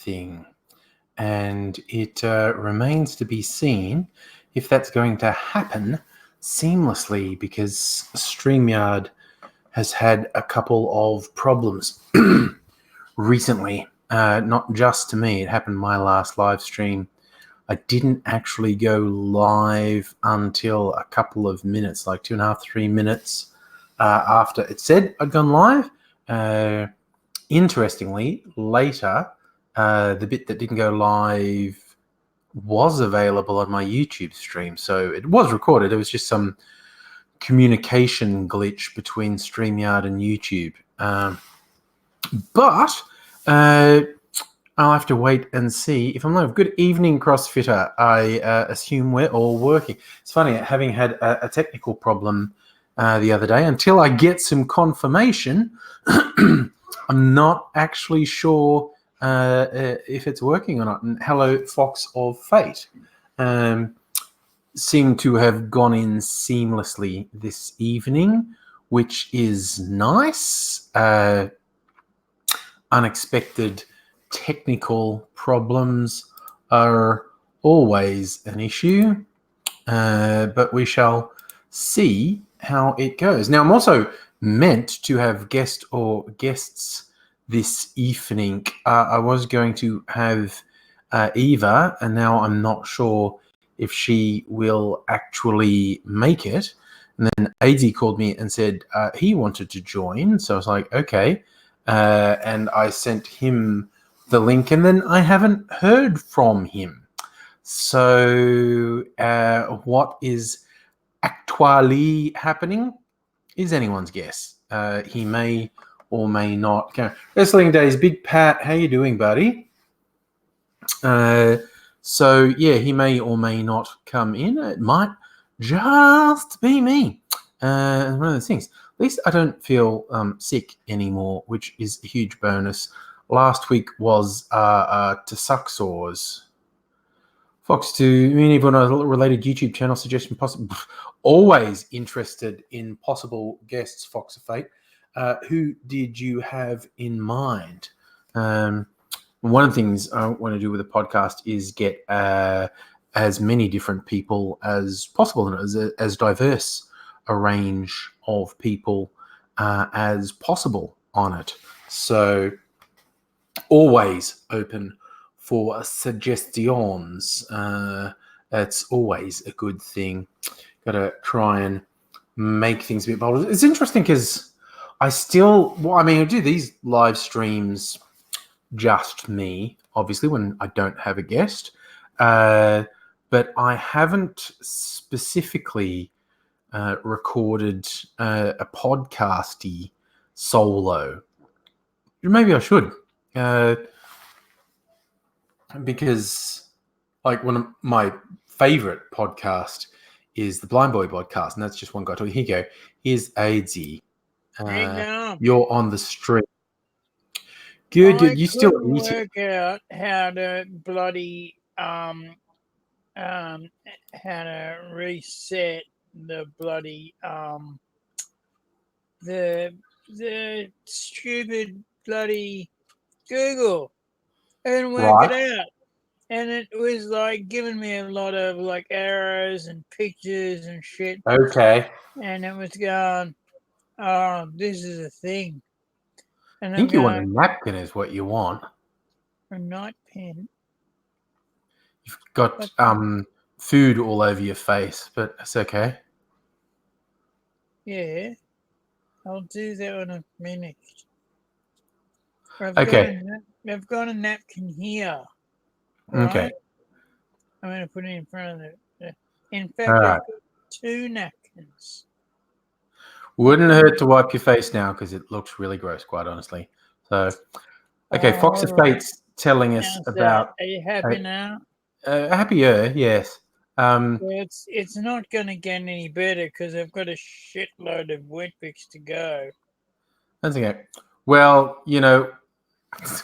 thing. And it remains to be seen if that's going to happen seamlessly, because StreamYard has had a couple of problems recently. Not just to me, it happened my last live stream. I didn't actually go live until a couple of minutes, like 2.5, 3 minutes after it said I'd gone live. Interestingly, later, the bit that didn't go live was available on my YouTube stream. So it was recorded. It was just some communication glitch between StreamYard and YouTube. But I'll have to wait and see if I'm live. Good evening, CrossFitter. I assume we're all working. It's funny, having had a technical problem the other day, until I get some confirmation, I'm not actually sure if it's working or not. And hello, Fox of Fate. Seem to have gone in seamlessly this evening, which is nice. Unexpected technical problems are always an issue, but we shall see how it goes. Now, I'm also meant to have guests this evening. I was going to have Eva, and now I'm not sure if she will actually make it. And then AIDzee called me and said he wanted to join, so I was like, okay. And I sent him the link, and then I haven't heard from him. So what is actually happening is anyone's guess. He may or may not. Wrestling Days, Big Pat, how you doing, buddy? So yeah, he may or may not come in. It might just be me. One of those things. At least I don't feel sick anymore, which is a huge bonus. Last week was to suck sores. Fox, to anyone a related YouTube channel suggestion possible? Always interested in possible guests, Fox of Fate. Who did you have in mind? One of the things I want to do with a podcast is get as many different people as possible, and as diverse a range of people as possible on it. So always open for suggestions. That's always a good thing. Got to try and make things a bit bolder. It's interesting because I do these live streams just me, obviously, when I don't have a guest. But I haven't specifically recorded a podcasty solo. Maybe I should, because like one of my favorite podcast is the Blind Boy podcast, and that's just one guy talking. Here you go. Here's AIDzee. You're on the stream. Good. You still work out how to bloody how to reset the bloody the stupid bloody Google and work it out. And it was like giving me a lot of like arrows and pictures and shit. Okay. And it was going, oh, this is a thing. And I think you want a napkin is what you want. A night pen. You've got food all over your face, but it's okay. Yeah. I'll do that when I'm finished. I've got a napkin here. Right? Okay. I'm going to put it in front of it. In fact, I've got 2 napkins. Wouldn't hurt to wipe your face now because it looks really gross, quite honestly. So, okay, Fox of Fate's telling us about. Are you happy now? Happier, yes. It's not going to get any better because I've got a shitload of wet picks to go. That's okay. Well,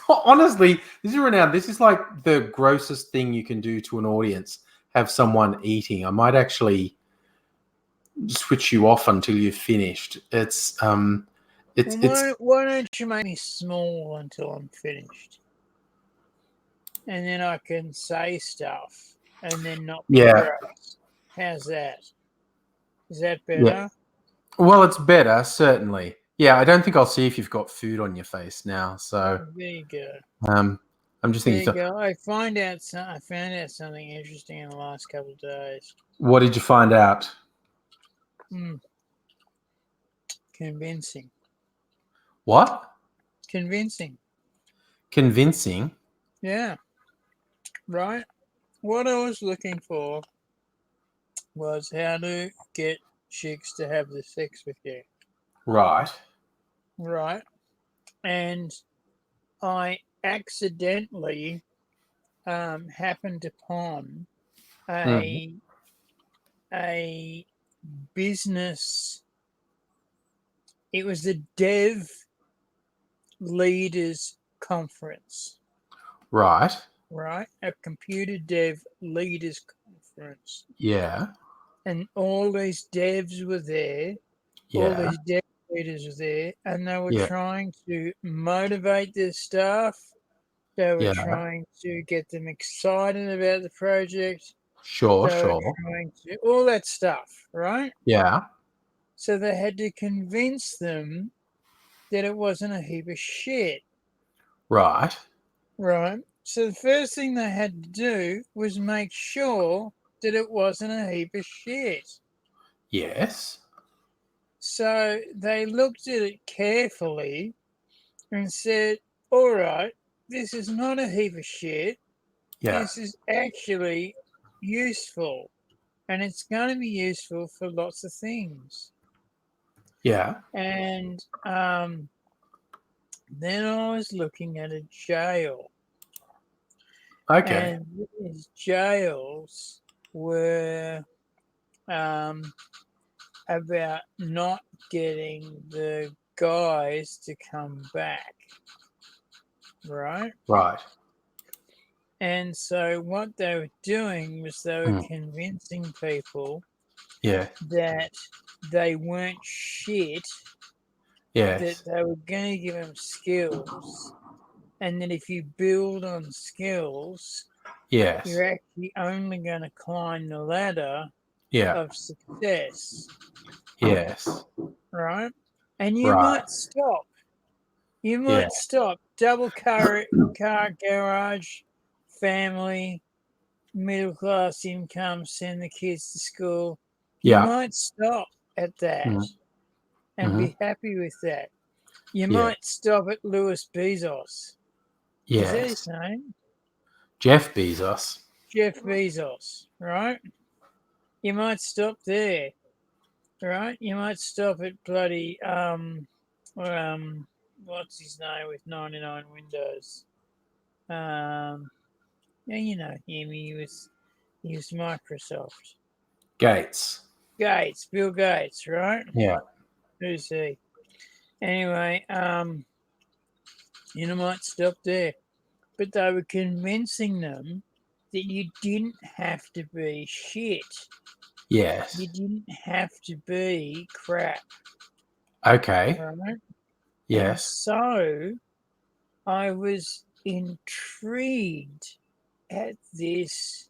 honestly, this is like the grossest thing you can do to an audience. Have someone eating. I might actually switch you off until you've finished. Why don't you make me small until I'm finished? and then I can say stuff and then not be Yeah. gross. How's that? Is that Yeah. better? Well, it's better, certainly. Yeah, I don't think I'll see if you've got food on your face now. So There you go. I'm just There thinking, you go. I found out something interesting in the last couple of days. what did you find out? Convincing. What? Convincing. Convincing? Yeah. Right? What I was looking for was how to get chicks to have the sex with you. Right. Right? And I accidentally happened upon Mm. a business. It was the Dev Leaders Conference, Right. right? A computer dev leaders conference. Yeah. And all these devs were there, all Yeah. these dev leaders were there, and they were Yeah. trying to motivate their staff. They were Yeah. trying to get them excited about the project. Sure. They were Sure. trying to all that stuff, right? Yeah. So they had to convince them that it wasn't a heap of shit, Right. right? So the first thing they had to do was make sure that it wasn't a heap of shit. Yes. So they looked at it carefully and said, all right, this is not a heap of shit. Yeah. This is actually useful. And it's going to be useful for lots of things. Yeah. And then I was looking at a jail. Okay. And these jails were about not getting the guys to come back, right? Right. And so what they were doing was they were Mm. convincing people Yeah. that they weren't shit, that Yes. they were going to give them skills, and that if you build on skills, Yes. you're actually only going to climb the ladder Yeah. of success, Yes. right? And you Right. might stop. You Yeah. might stop. Double car garage, family, middle class income, send the kids to school. You Yeah. might stop at that Mm. and Mm-hmm. be happy with that. You Yeah. might stop at Louis Bezos. Is that his Yes. name? Jeff Bezos. Jeff Bezos, right? You might stop there, right? You might stop at bloody what's his name with 99 windows? Yeah, you know him. He was Microsoft. Gates. Gates, Bill Gates, right? Yeah. Who's he? Anyway, you might stop there. But they were convincing them that you didn't have to be shit. Yes. You didn't have to be crap, Okay. right? And Yes. so I was intrigued at this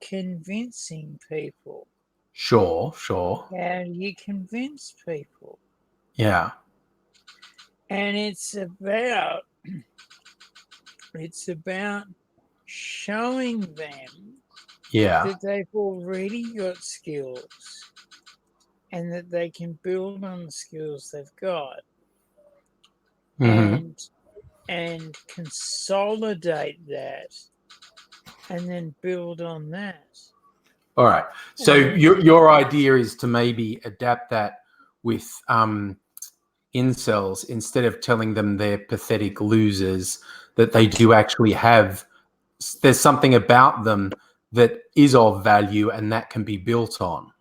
convincing people. Sure. Sure. How do you convince people? Yeah. And it's about showing them Yeah. that they've already got skills and that they can build on the skills they've got Mm-hmm. and consolidate that and then build on that. All right. So And your idea is to maybe adapt that with incels, instead of telling them they're pathetic losers, that they do actually have, there's something about them that is of value and that can be built on.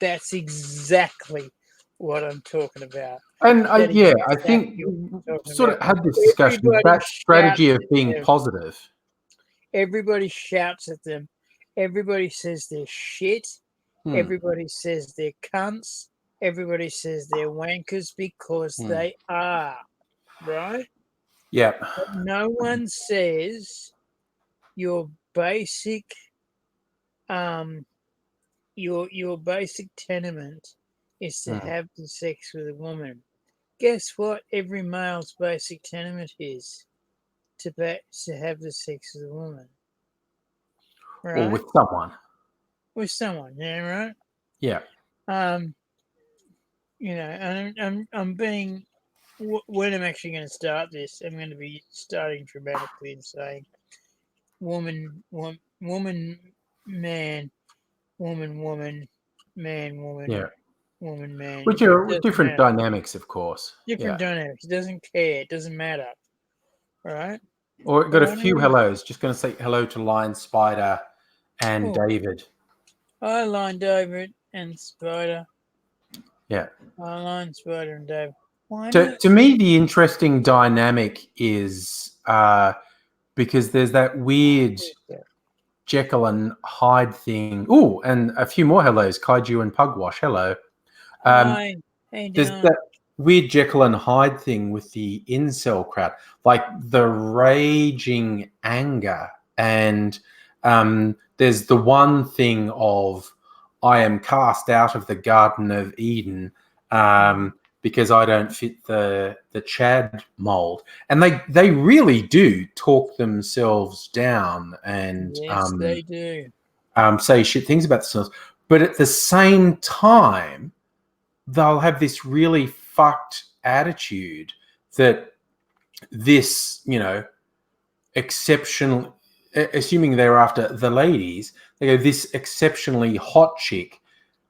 that's exactly what I'm talking about. And That is yeah, I think exactly what I'm talking sort about. of had this discussion, Everybody that strategy shouts of at being them. positive. Everybody shouts at them. Everybody says they're shit. Everybody says they're cunts. Everybody says they're wankers because they are, right? Yeah. But no one says your basic your basic tenement is to Mm. have the sex with a woman. Guess what? Every male's basic tenement is to have the sex with a woman, Or right? with someone. With someone, yeah, right. Yeah. Um, I'm being when I'm actually going to start this, I'm going to be starting dramatically and saying woman, man, woman, man, Yeah. woman, man. Which It are doesn't different matter. dynamics, of course. Different Yeah. dynamics. It doesn't care. It doesn't matter. All right. Or But got a I few know. hellos. Just going to say hello to Lion, Spider, and Oh, David. I line David and Spider. Yeah. I line Spider and David. Why To, not? to me, the interesting dynamic is because there's that weird Jekyll and Hyde thing. Oh, and a few more hellos. Kaiju and Pugwash. Hello. Um, Hi, how you there's doing? that weird Jekyll and Hyde thing with the incel crowd, like the raging anger. And there's the one thing of, I am cast out of the Garden of Eden because I don't fit the Chad mold. And they really do talk themselves down and Yes, they do. say shit things about themselves. But at the same time, they'll have this really fucked attitude that this, exceptional, assuming they're after the ladies, they go, this exceptionally hot chick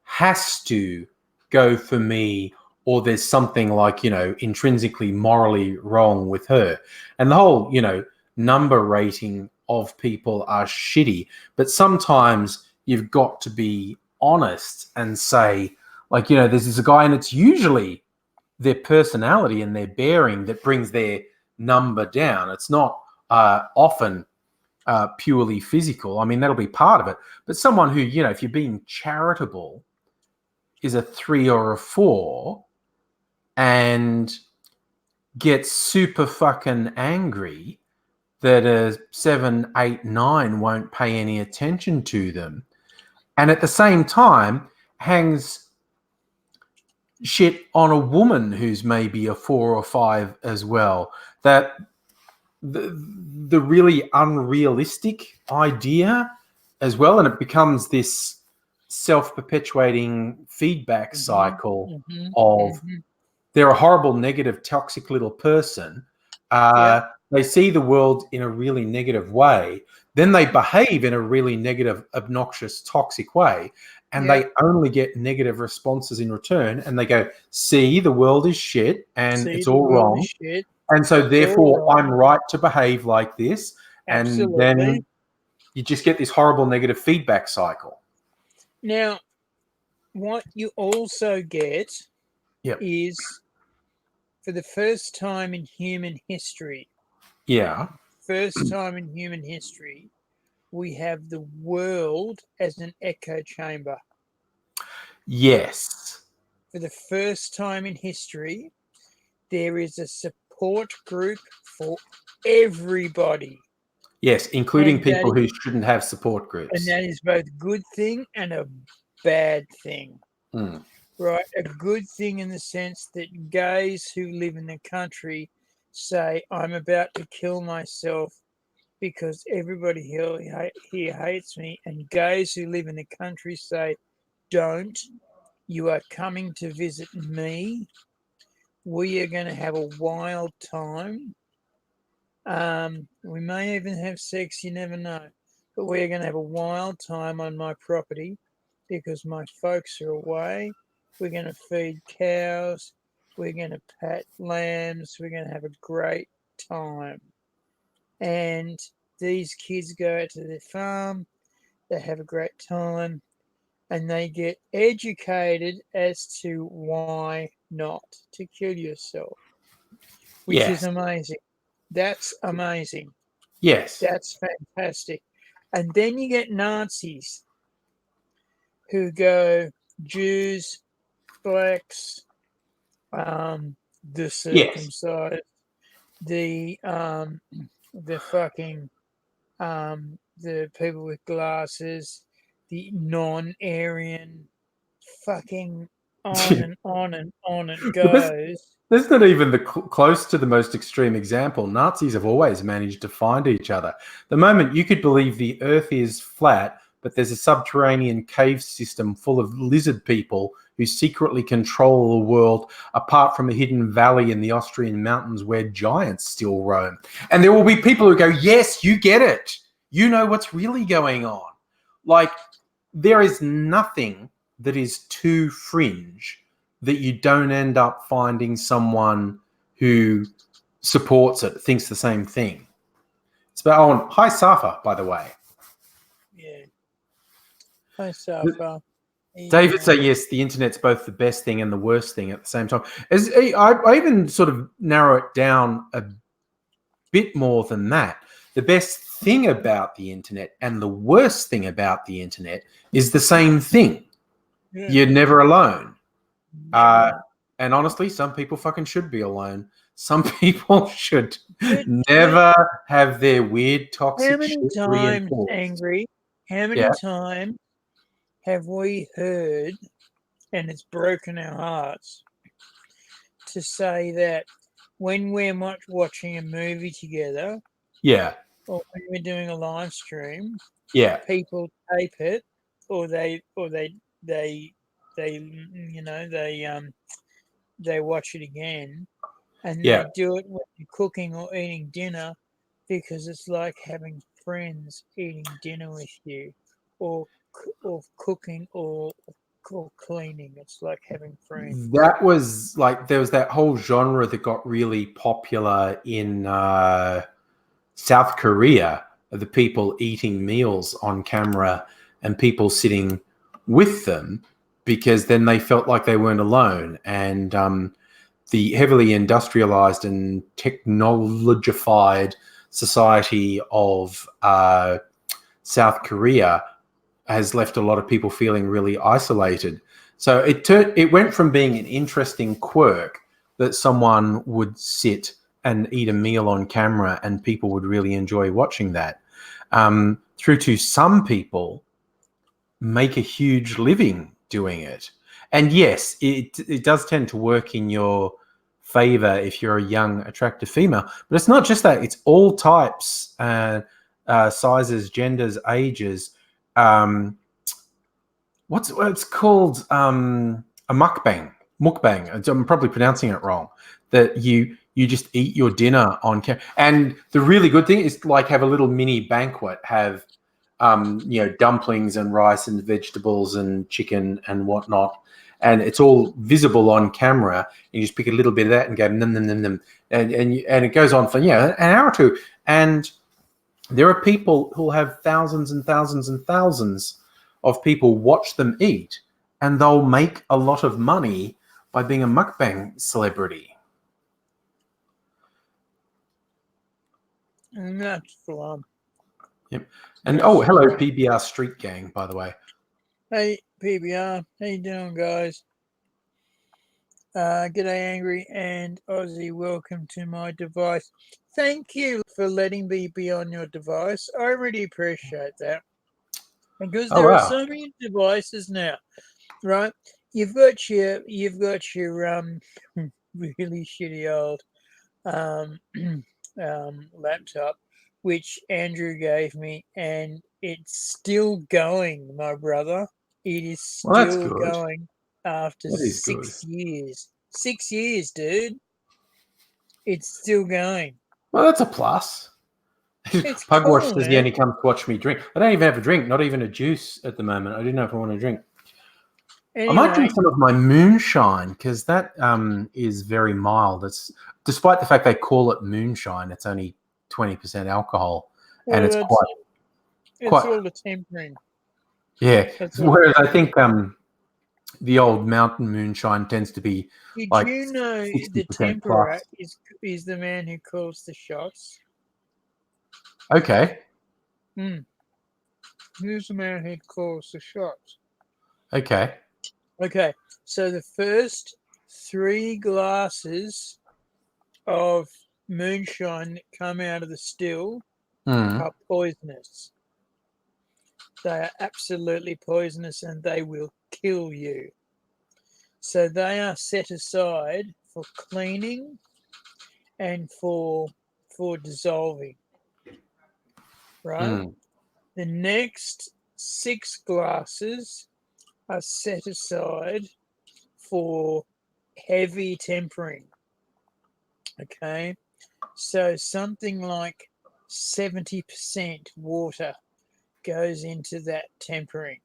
has to go for me, or there's something like, intrinsically morally wrong with her. And the whole, number rating of people are shitty. But sometimes you've got to be honest and say, like, this is a guy, and it's usually their personality and their bearing that brings their number down. It's not often purely physical. I mean, that'll be part of it. But someone who, if you're being charitable, is a 3 or a 4 and gets super fucking angry that a 7, 8, 9 won't pay any attention to them, and at the same time hangs shit on a woman who's maybe a 4 or 5 as well, that the really unrealistic idea as well, and it becomes this self-perpetuating feedback cycle of, they're a horrible, negative, toxic little person. Yeah. They see the world in a really negative way. Then they behave in a really negative, obnoxious, toxic way. And Yeah. they only get negative responses in return. And they go, see, the world is shit and See, it's the all world is wrong. shit. And so It's all therefore wrong. I'm right to behave like this. And Absolutely. then you just get this horrible negative feedback cycle. Now, what you also get Yep. is, for the first time in human history, Yeah. we have the world as an echo chamber. Yes. For the first time in history, there is a support group for everybody. Yes, including And people who shouldn't have support groups. that is both a good thing and a bad thing. Mm. Right? A good thing in the sense that gays who live in the country say, I'm about to kill myself because everybody here hates me. And gays who live in the country say, don't. You are coming to visit me. We are going to have a wild time. We may even have sex, you never know. But we're going to have a wild time on my property because my folks are away. We're going to feed cows. We're going to pat lambs. We're going to have a great time. And these kids go out to their farm. They have a great time. And they get educated as to why not to kill yourself, which is Yes. amazing. That's amazing. Yes. That's fantastic. And then you get Nazis who go Jews, blacks, the Yes. circumcised, the fucking the people with glasses, the non-Aryan, fucking on and on and on it But goes. that's not even the close to the most extreme example. Nazis have always managed to find each other. The moment you could believe the Earth is flat, but there's a subterranean cave system full of lizard people who secretly control the world, apart from a hidden valley in the Austrian mountains where giants still roam. And there will be people who go, yes, you get it. You know what's really going on. Like, there is nothing that is too fringe that you don't end up finding someone who supports it, thinks the same thing. It's about, hi, Safa, by the way. Yeah. Hi, Safa. David say yes, the internet's both the best thing and the worst thing at the same time. As I even sort of narrow it down a bit more than that. The best thing about the internet and the worst thing about the internet is the same thing. Yeah. You're never alone. And honestly, some people fucking should be alone. Some people should never have their weird toxic How many shit times, reinforced. Angry, how many times have we heard, and it's broken our hearts, to say that when we're watching a movie together, or when we're doing a live stream, people tape it, or they watch it again, and they do it when you're cooking or eating dinner, because it's like having friends eating dinner with you, or cooking or cleaning. It's like having friends. That was like, there was that whole genre that got really popular in South Korea, of the people eating meals on camera and people sitting with them, because then they felt like they weren't alone. And the heavily industrialized and technologified society of South Korea has left a lot of people feeling really isolated. So it went from being an interesting quirk that someone would sit and eat a meal on camera and people would really enjoy watching that, through to some people make a huge living doing it. And yes, it does tend to work in your favor if you're a young, attractive female. But it's not just that. It's all types, sizes, genders, ages. What's it's called? A mukbang. Mukbang. I'm probably pronouncing it wrong. That you just eat your dinner on camera. And the really good thing is, like, have a little mini banquet. Have dumplings and rice and vegetables and chicken and whatnot, and it's all visible on camera. You just pick a little bit of that and go num num num num, and it goes on for an hour or two. And there are people who have thousands and thousands and thousands of people watch them eat, and they'll make a lot of money by being a mukbang celebrity. And that's fun. Yep. And hello, PBR Street Gang, by the way. Hey, PBR. How you doing, guys? G'day, Angry and Aussie. Welcome to my device. Thank you for letting me be on your device. I really appreciate that. Because there are so many devices now, right? You've got your really shitty old laptop, which Andrew gave me, and it's still going, my brother. It is still going after 6 years. 6 years, dude. It's still going. Well, that's a plus. Pugwash says he only comes to watch me drink. I don't even have a drink, not even a juice at the moment. I didn't know if I want to drink. Anyway, I might drink some of my moonshine, because that is very mild. It's, despite the fact they call it moonshine, it's only 20% alcohol, and it's quite all the tempering. Yeah, whereas I think the old mountain moonshine tends to be. Did like you know the temperer is the man who calls the shots? Okay. Who's the man who calls the shots? Okay. So the first 3 glasses of moonshine that come out of the still Mm. are poisonous. They are absolutely poisonous and they will kill you. So they are set aside for cleaning and for dissolving, right? Mm. The next 6 glasses are set aside for heavy tempering. Okay, so something like 70% water goes into that tempering,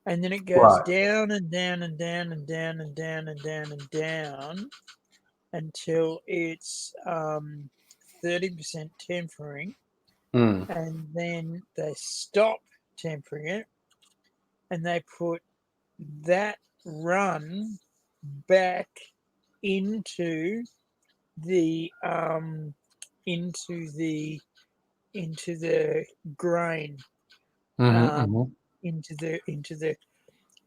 and then it goes Right. down and down and down and down and down and down and down until it's 30% tempering, Mm. and then they stop tempering it and they put that run back into the into the into the grain, Mm-hmm, um, mm-hmm. into the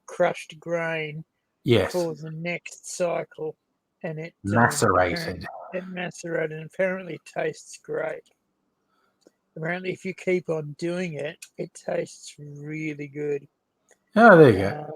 crushed grain Yes. for the next cycle, and Macerated. it macerated and apparently tastes great. Apparently, if you keep on doing it, it tastes really good. Oh, there you go.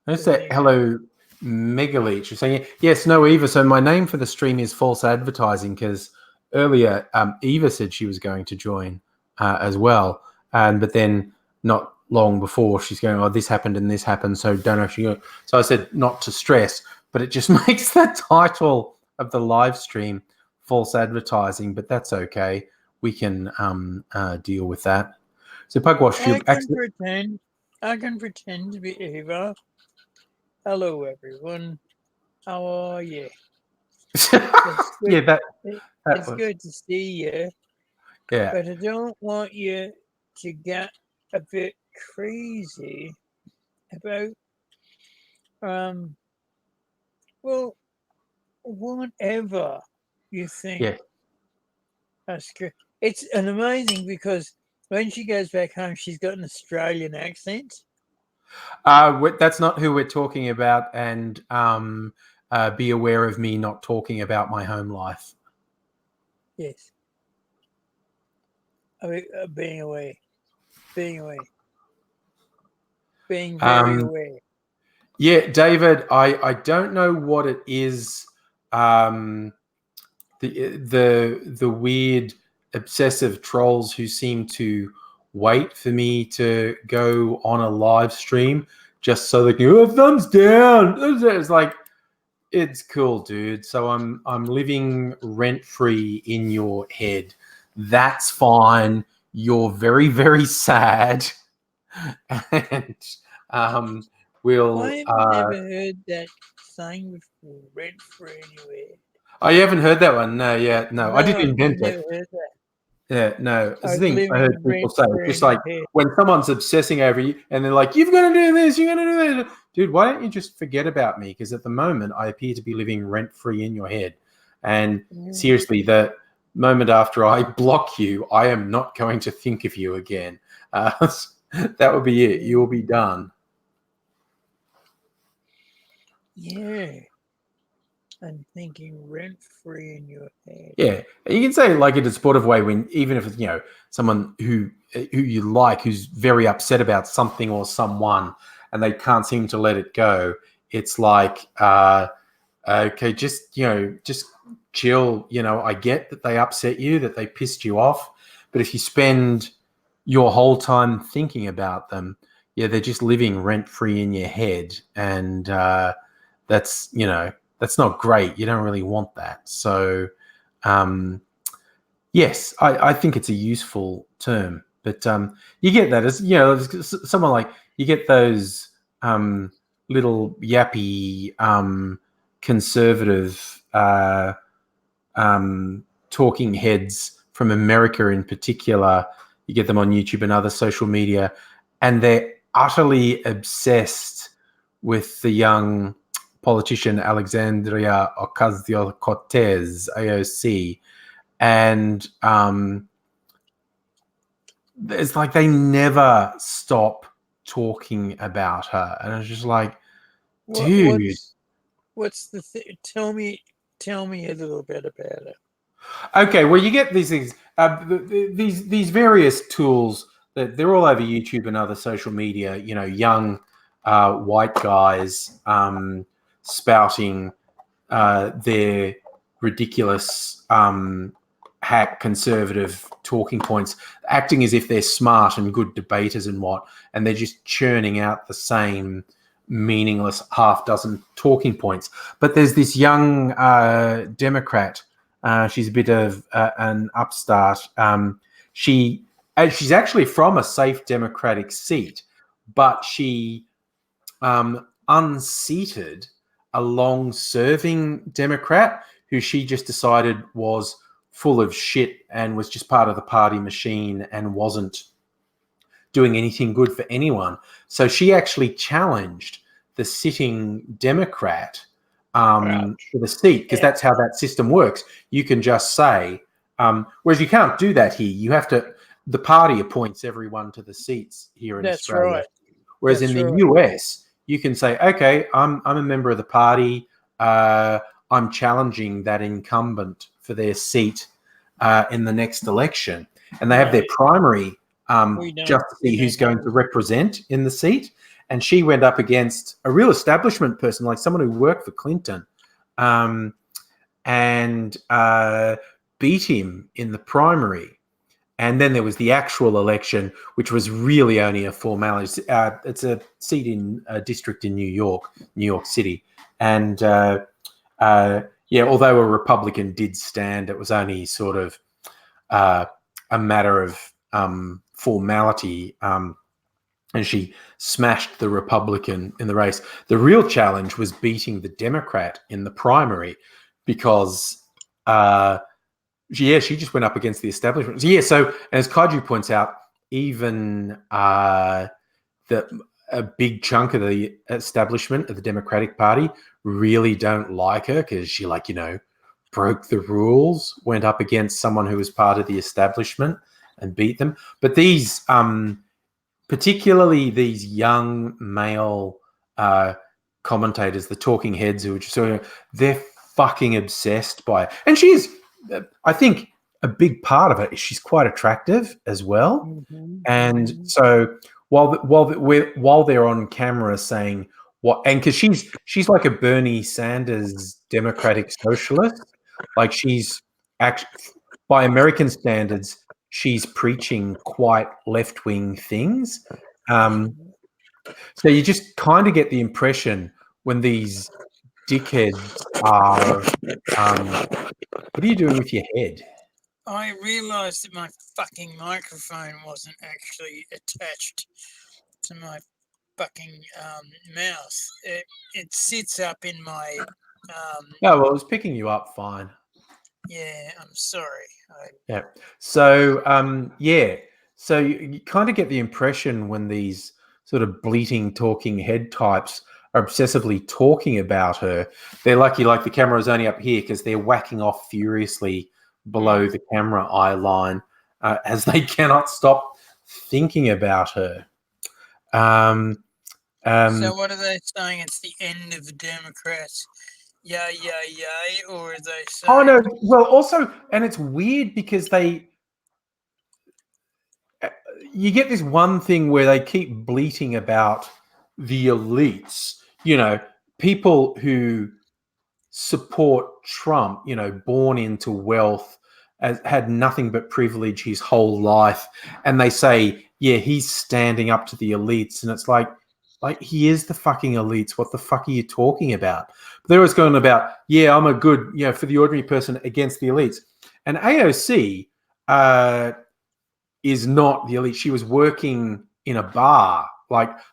Uh, I so say there you go. hello, Megaleech. You're saying yes, no, Eva. So my name for the stream is false advertising because earlier Eva said she was going to join as well, and but then not long before she's going, oh, this happened and this happened, so don't actually go. So I said not to stress, but it just makes the title of the live stream false advertising, but that's okay. We can deal with that. So Pugwash, I you've can actually. pretend. I can pretend to be Eva. Hello, everyone. How are you? It's Yeah, good. that It's was good to see you, yeah. but I don't want you to get a bit crazy about um. Well, whatever you think. Yeah. That's good. It's an amazing because when she goes back home, she's got an Australian accent. That's not who we're talking about, and be aware of me not talking about my home life. Yes, I mean, being away, being very Um, aware. yeah, David, I don't know what it is. Um, the weird obsessive trolls who seem to wait for me to go on a live stream just so they can go, oh, thumbs down. It's like it's cool, dude. So I'm living rent free in your head. That's fine. You're very very sad, and um, we'll. I've never heard that saying before. Rent free anywhere. Oh, you haven't heard that one? No, yeah, no. I No, didn't I've invent it. never heard that. Yeah, no. It's I the was thing I heard living people rent say. It's free just in your like head. when someone's obsessing over you and they're like, you've got to do this, you're going to do that. Dude, why don't you just forget about me? Because at the moment, I appear to be living rent free in your head. And Yeah. seriously, the moment after I block you, I am not going to think of you again. That would be it. You will be done. Yeah. I'm thinking rent free in your head. Yeah, you can say like in a sportive way when even if it's someone who you like who's very upset about something or someone and they can't seem to let it go. It's like okay, just chill. I get that they upset you, that they pissed you off, but if you spend your whole time thinking about them, yeah, they're just living rent free in your head, and that's that's not great. You don't really want that. So, um, yes, I think it's a useful term, but you get that as someone like you get those little yappy conservative talking heads from America in particular. You get them on YouTube and other social media, and they're utterly obsessed with the young politician Alexandria Ocasio-Cortez, AOC, and it's like they never stop talking about her, and it's just like, What dude. what's what's the tell me a little bit about it. Okay, well, you get these things, these various tools that they're all over YouTube and other social media. You know, young white guys spouting their ridiculous hack conservative talking points, acting as if they're smart and good debaters and what, and they're just churning out the same meaningless half dozen talking points. But there's this young Democrat. She's a bit of an upstart. She's actually from a safe Democratic seat, but she unseated a long-serving Democrat who she just decided was full of shit and was just part of the party machine and wasn't doing anything good for anyone. So she actually challenged the sitting Democrat for the seat, because that's how that system works. You can just say, whereas you can't do that here. You have to, the party appoints everyone to the seats here in Australia. Right. Whereas in the US, you can say, okay, I'm a member of the party. I'm challenging that incumbent for their seat in the next election. And they have their primary just to see who's going to represent in the seat. And she went up against a real establishment person, like someone who worked for Clinton, and beat him in the primary. And then there was the actual election, which was really only a formality. It's a seat in a district in New York City. And although a Republican did stand, it was only sort of a matter of formality. And she smashed the Republican in the race. The real challenge was beating the Democrat in the primary, because she just went up against the establishment. So as Kaiju points out, even a big chunk of the establishment of the Democratic Party really don't like her, because she, broke the rules, went up against someone who was part of the establishment and beat them. But these, particularly these young male commentators, the talking heads who are just they're fucking obsessed by it. And she's, I think, a big part of it is she's quite attractive as well. And so while they're on camera saying what, and because she's like a Bernie Sanders Democratic socialist, like she's actually, by American standards, she's preaching quite left-wing things. So you just kind of get the impression when these dickheads are, what are you doing with your head? I realised that my fucking microphone wasn't actually attached to my fucking mouth. It sits up in my... Oh, well, it was picking you up fine. Yeah, I'm sorry. Yeah. So, So you kind of get the impression when these sort of bleating, talking head types are obsessively talking about her, they're lucky like the camera is only up here, because they're whacking off furiously below the camera eye line as they cannot stop thinking about her. So what are they saying? It's the end of the Democrats. Yay, or are they saying... Oh, no. Well, also, and it's weird because you get this one thing where they keep bleating about the elites, people who support Trump, born into wealth, had nothing but privilege his whole life. And they say, yeah, he's standing up to the elites. And it's like he is the fucking elites. What the fuck are you talking about? But they're always going about, yeah, I'm a good, for the ordinary person against the elites. And AOC is not the elite. She was working in a bar.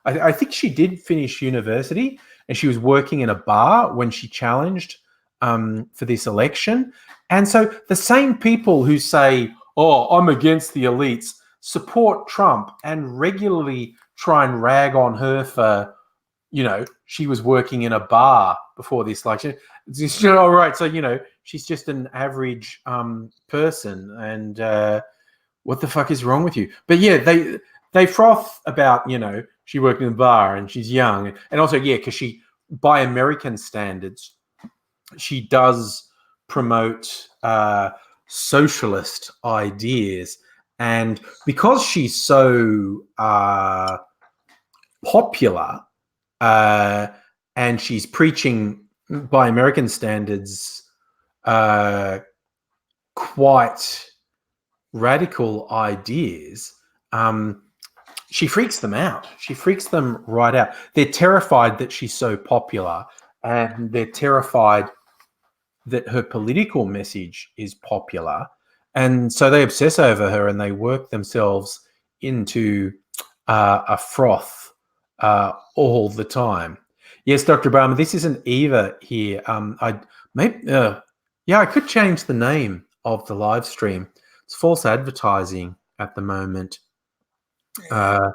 I think she did finish university, and she was working in a bar when she challenged for this election. And so the same people who say, oh, I'm against the elites, support Trump and regularly try and rag on her for, she was working in a bar before this election. All right, so, she's just an average person, and what the fuck is wrong with you? But yeah, they froth about, she worked in a bar and she's young. And also, yeah, because she, by American standards, she does promote socialist ideas. And because she's so popular, and she's preaching, by American standards, quite radical ideas, she freaks them out. She freaks them right out. They're terrified that she's so popular, and they're terrified that her political message is popular. And so they obsess over her, and they work themselves into a froth all the time. Yes, Dr. Barmer, this isn't Eva here. I could change the name of the live stream. It's false advertising at the moment. Yeah.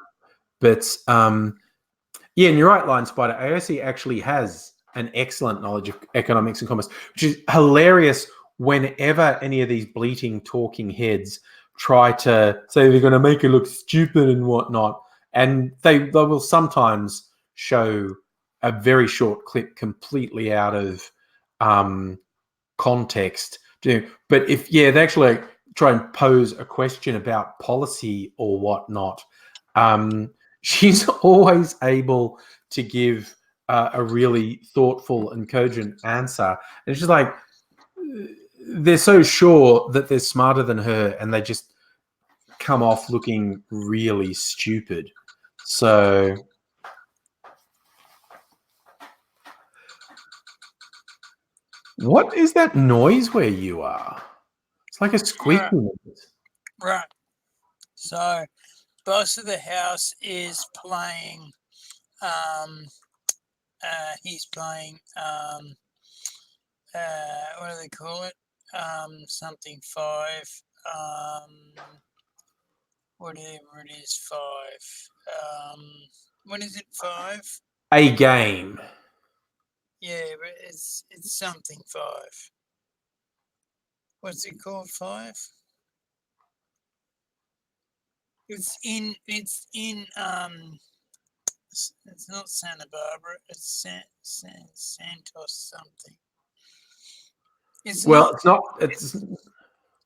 Yeah, and you're right, Lion Spider. AIDzee actually has an excellent knowledge of economics and commerce, which is hilarious whenever any of these bleating, talking heads try to say they're going to make it look stupid and whatnot. And they will sometimes show a very short clip completely out of context. But if, they actually try and pose a question about policy or whatnot, she's always able to give a really thoughtful and cogent answer. And it's just like, they're so sure that they're smarter than her, and they just come off looking really stupid. So what is that noise where you are? It's like a squeaky noise. Right. So, boss of the house is playing. He's playing. What do they call it? Something 5. Whatever it is, 5. What is it? 5? A game. Yeah, but it's something 5. What's it called? 5? It's in it's not Santa Barbara, it's Santos something. It's Well, not, it's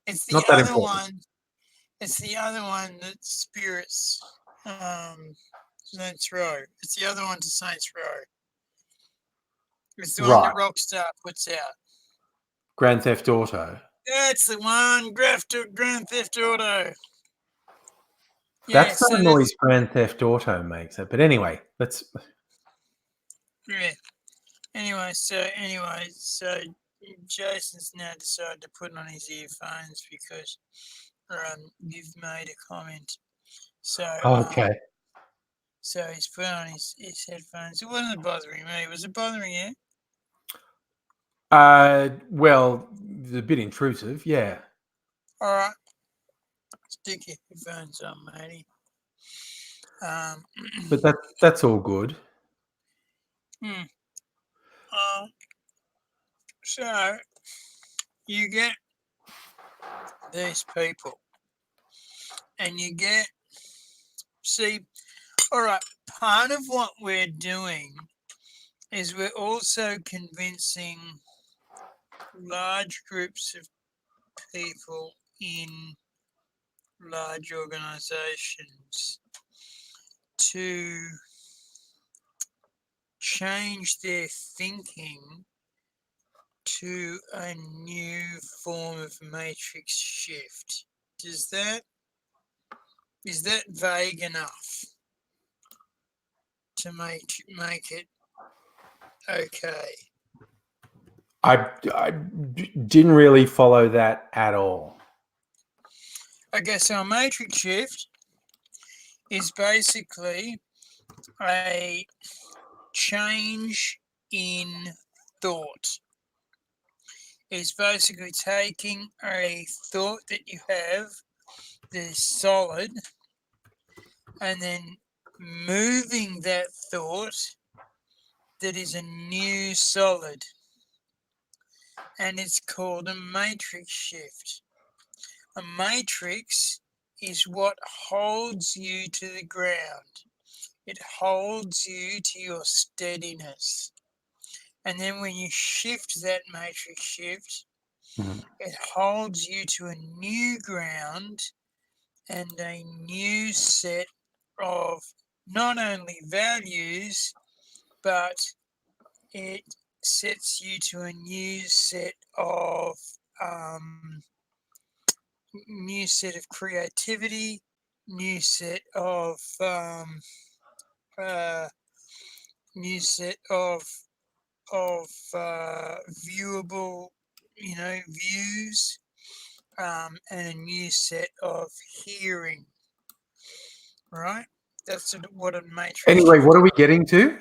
it's the not that other important. one. It's the other one that Spirits Saints Row. It's the other one to Saints Row. It's the one that Rockstar puts out. Grand Theft Auto. That's the one, Grand Theft Auto. That's not a noise Grand Theft Auto makes it. But anyway, let's. Yeah. Anyway, so Jason's now decided to put on his earphones because you've made a comment. So Okay. So he's put on his headphones. It wasn't bothering me. Was it bothering you? Well, it's a bit intrusive, yeah. All right. Stick your headphones on, matey. But that's all good. So you get these people, and you get all right. Part of what we're doing is we're also convincing large groups of people in large organizations to change their thinking to a new form of matrix shift. Is that vague enough to make it okay? I didn't really follow that at all. Okay, so a matrix shift is basically a change in thought. It's basically taking a thought that you have that is solid and then moving that thought that is a new solid. And it's called a matrix shift. A matrix is what holds you to the ground. It holds you to your steadiness. And then when you shift that matrix shift, Mm. It holds you to a new ground and a new set of not only values, but it sets you to a new set of creativity, new set of uh, new set of viewable, views, and a new set of hearing. Right? That's what a matrix Anyway, what are change. we getting to?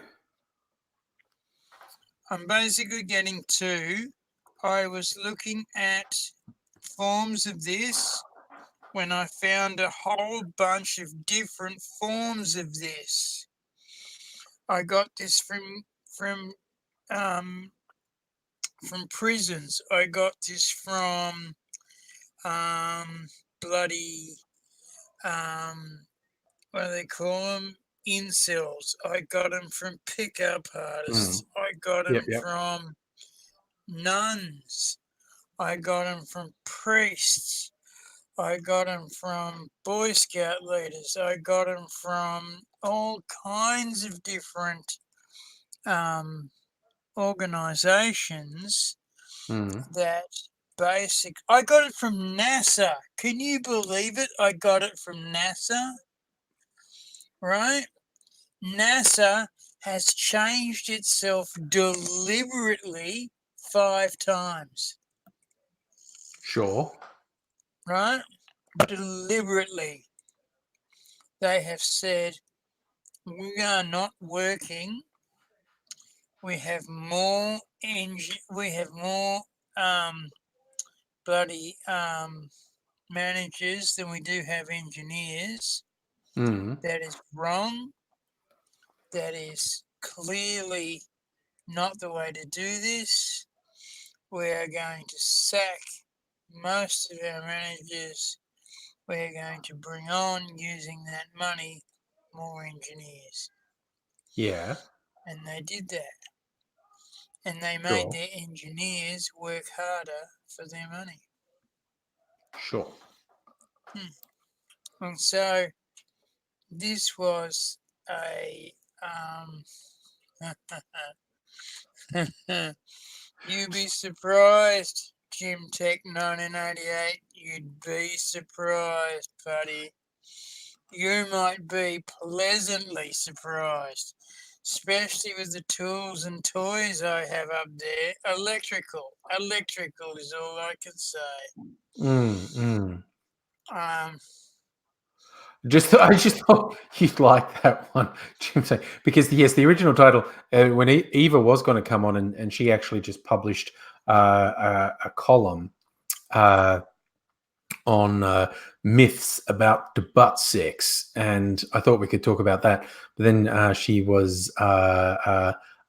I'm basically getting to. I was looking at forms of this when I found a whole bunch of different forms of this. I got this um, from prisons. I got this from bloody what do they call them? Incels. I got them from pickup artists. Mm. I got Yep, them yep. from nuns. I got them from priests. I got them from Boy Scout leaders. I got them from all kinds of different organizations Mm. that I got it from NASA. Can you believe it? I got it from NASA, right? NASA has changed itself deliberately 5 times, Sure. right? Deliberately. They have said, we are not working. We have more um, bloody managers than we do have engineers. Mm. That is wrong. That is clearly not the way to do this. We are going to sack most of our managers. We're going to bring on, using that money, more engineers. Yeah. And they did that. And they made Sure. their engineers work harder for their money. Sure. And so this was a you'd be surprised, Jim Tech 1988. You'd be surprised, buddy. You might be pleasantly surprised, especially with the tools and toys I have up there. Electrical is all I can say. Mm. Mm. Um, I just thought you'd like that one, Jim. Because yes, the original title, when Eva was going to come on, and she actually just published a column uh, on myths about the butt sex, and I thought we could talk about that. But then she was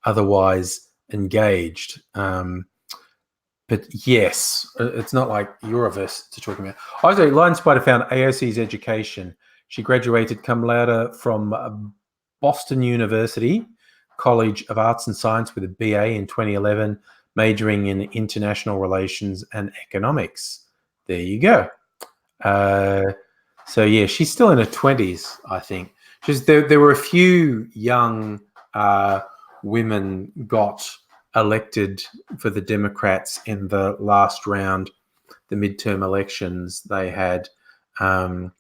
otherwise engaged. But yes, it's not like you're averse to talking about. Also, Lion Spider found AOC's education. She graduated cum laude from Boston University College of Arts and Science with a BA in 2011, majoring in international relations and economics. There you go. So yeah, she's still in her 20s, I think. There were a few young women got elected for the Democrats in the last round, the midterm elections they had, and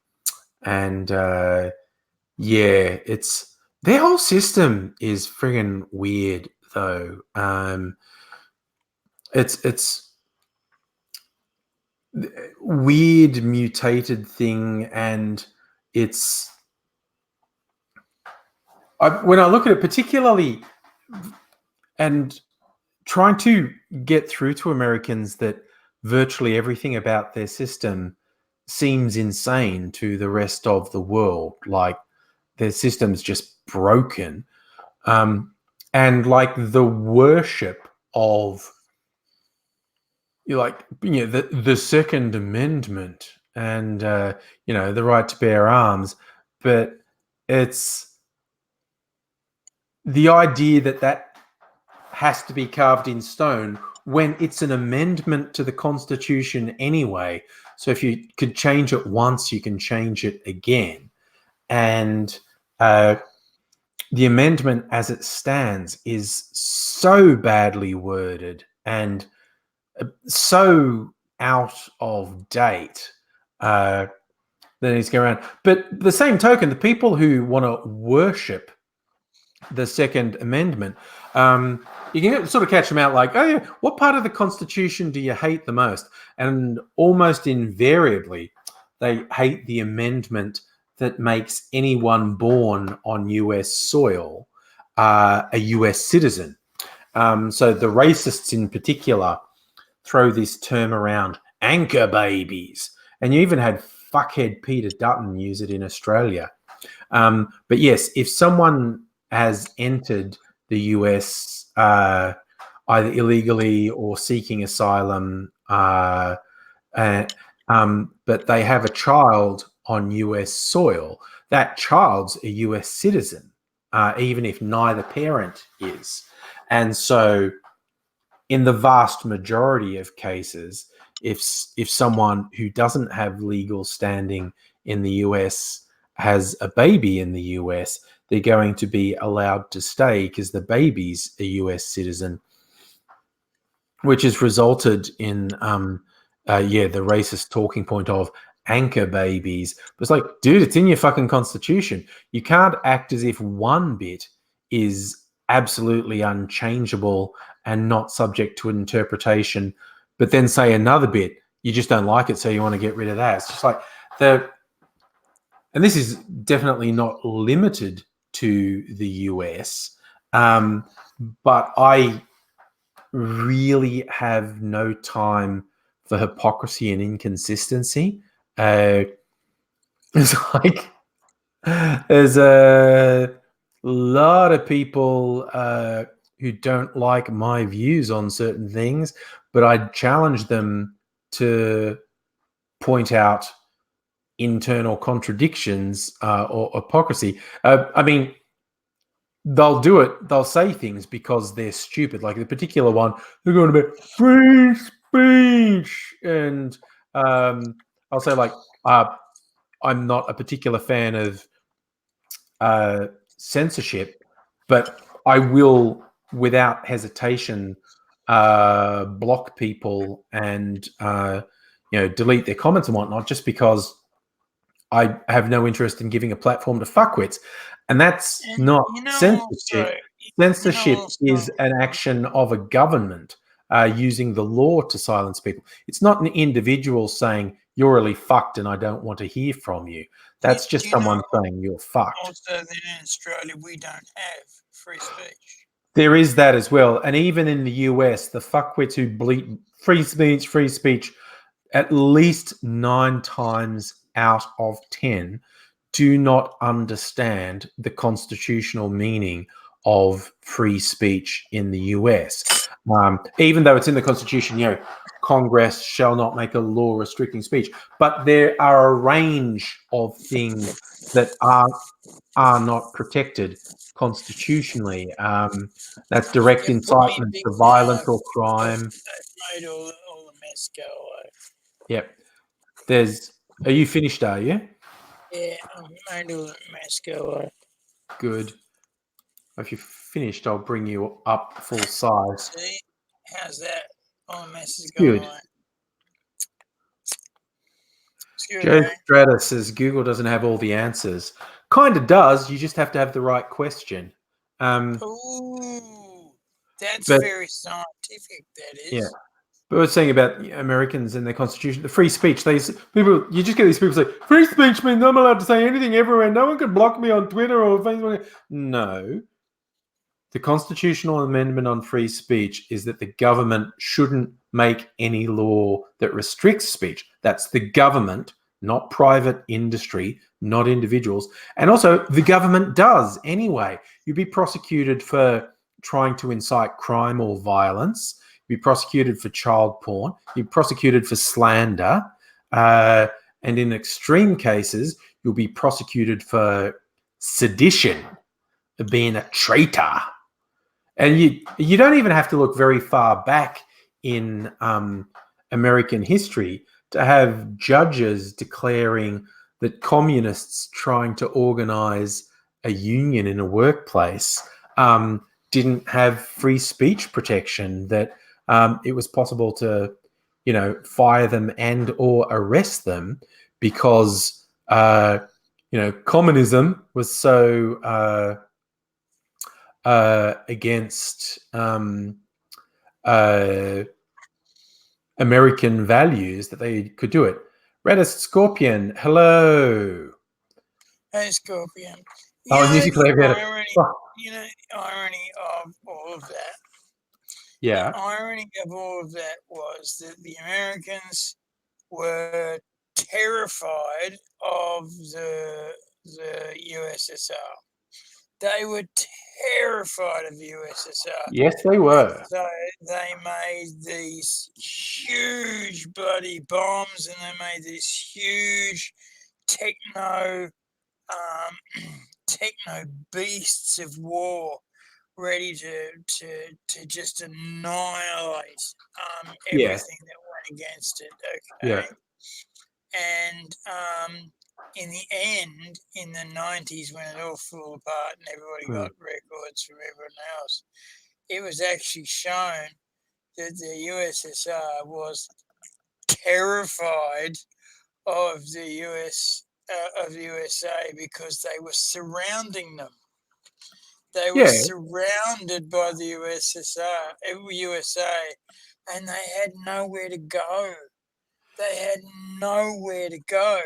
yeah, it's their whole system is friggin' weird though. It's weird mutated thing, and it's when I look at it particularly and trying to get through to Americans that virtually everything about their system seems insane to the rest of the world, like their system's just broken, and like the worship of the Second Amendment and the right to bear arms, but it's the idea that has to be carved in stone when it's an amendment to the Constitution anyway. So if you could change it once, you can change it again. And the amendment as it stands is so badly worded and so out of date that it needs to go around. But the same token, the people who want to worship the Second Amendment, you can sort of catch them out like, oh yeah, what part of the Constitution do you hate the most? And almost invariably, they hate the amendment that makes anyone born on US soil a US citizen. So the racists in particular throw this term around, anchor babies. And you even had fuckhead Peter Dutton use it in Australia. But yes, if someone has entered the US either illegally or seeking asylum, but they have a child on US soil, that child's a US citizen, even if neither parent is. And so in the vast majority of cases, if someone who doesn't have legal standing in the US has a baby in the US, they're going to be allowed to stay because the baby's a US citizen, which has resulted in the racist talking point of anchor babies. But it's like, dude, it's in your fucking Constitution. You can't act as if one bit is absolutely unchangeable and not subject to interpretation, but then say another bit, you just don't like it, so you want to get rid of that. It's just like and this is definitely not limited to the US, but I really have no time for hypocrisy and inconsistency. It's like there's a lot of people who don't like my views on certain things, but I challenge them to point out internal contradictions or hypocrisy. I mean, they'll do it. They'll say things because they're stupid. Like the particular one, they're going to be free speech, and I'll say like, I'm not a particular fan of censorship, but I will, without hesitation, block people and delete their comments and whatnot, just because I have no interest in giving a platform to fuckwits. And that's not censorship. Censorship is an action of a government using the law to silence people. It's not an individual saying, you're really fucked and I don't want to hear from you. That's just someone saying you're fucked. Also, that in Australia, we don't have free speech. There is that as well. And even in the US, the fuckwits who bleat free speech, at least 9 times out of 10 do not understand the constitutional meaning of free speech in the US. Even though it's in the Constitution, Congress shall not make a law restricting speech. But there are a range of things that are not protected constitutionally. That's direct incitement to violence or crime. They've made all the mess go away. Yep. Are you finished, are you? Yeah, I've made all the mess go away. Good. If you're finished, I'll bring you up full size. See? How's that? All the mess is going away. Joe Stratus says Google doesn't have all the answers. Kind of does. You just have to have the right question. Ooh, that's very scientific. That is. Yeah. But we're saying about Americans and their constitution, the free speech. You just get these people say, free speech means I'm allowed to say anything everywhere. No one can block me on Twitter or Facebook. No. The constitutional amendment on free speech is that the government shouldn't make any law that restricts speech. That's the government, not private industry, not individuals. And also, the government does anyway. You'd be prosecuted for trying to incite crime or violence. You'd be prosecuted for child porn. You'd be prosecuted for slander. And in extreme cases, you'll be prosecuted for sedition, being a traitor. And you don't even have to look very far back in American history to have judges declaring that communists trying to organize a union in a workplace didn't have free speech protection, that it was possible to, fire them and or arrest them because, communism was so against American values that they could do it. Reddest Scorpion, hello. Hey, Scorpion. Oh, music player better. Irony of all of that. Yeah. The irony of all of that was that the Americans were terrified of the USSR. They were terrified of the USSR. Yes, they were. So they made these huge bloody bombs, and they made these huge techno beasts of war, ready to just annihilate everything that went against it. Okay. Yeah. And in the end, in the 90s, when it all fell apart and everybody got records from everyone else, it was actually shown that the USSR was terrified of the USA because they were surrounding them. They were surrounded by the USA, and they had nowhere to go. They had nowhere to go.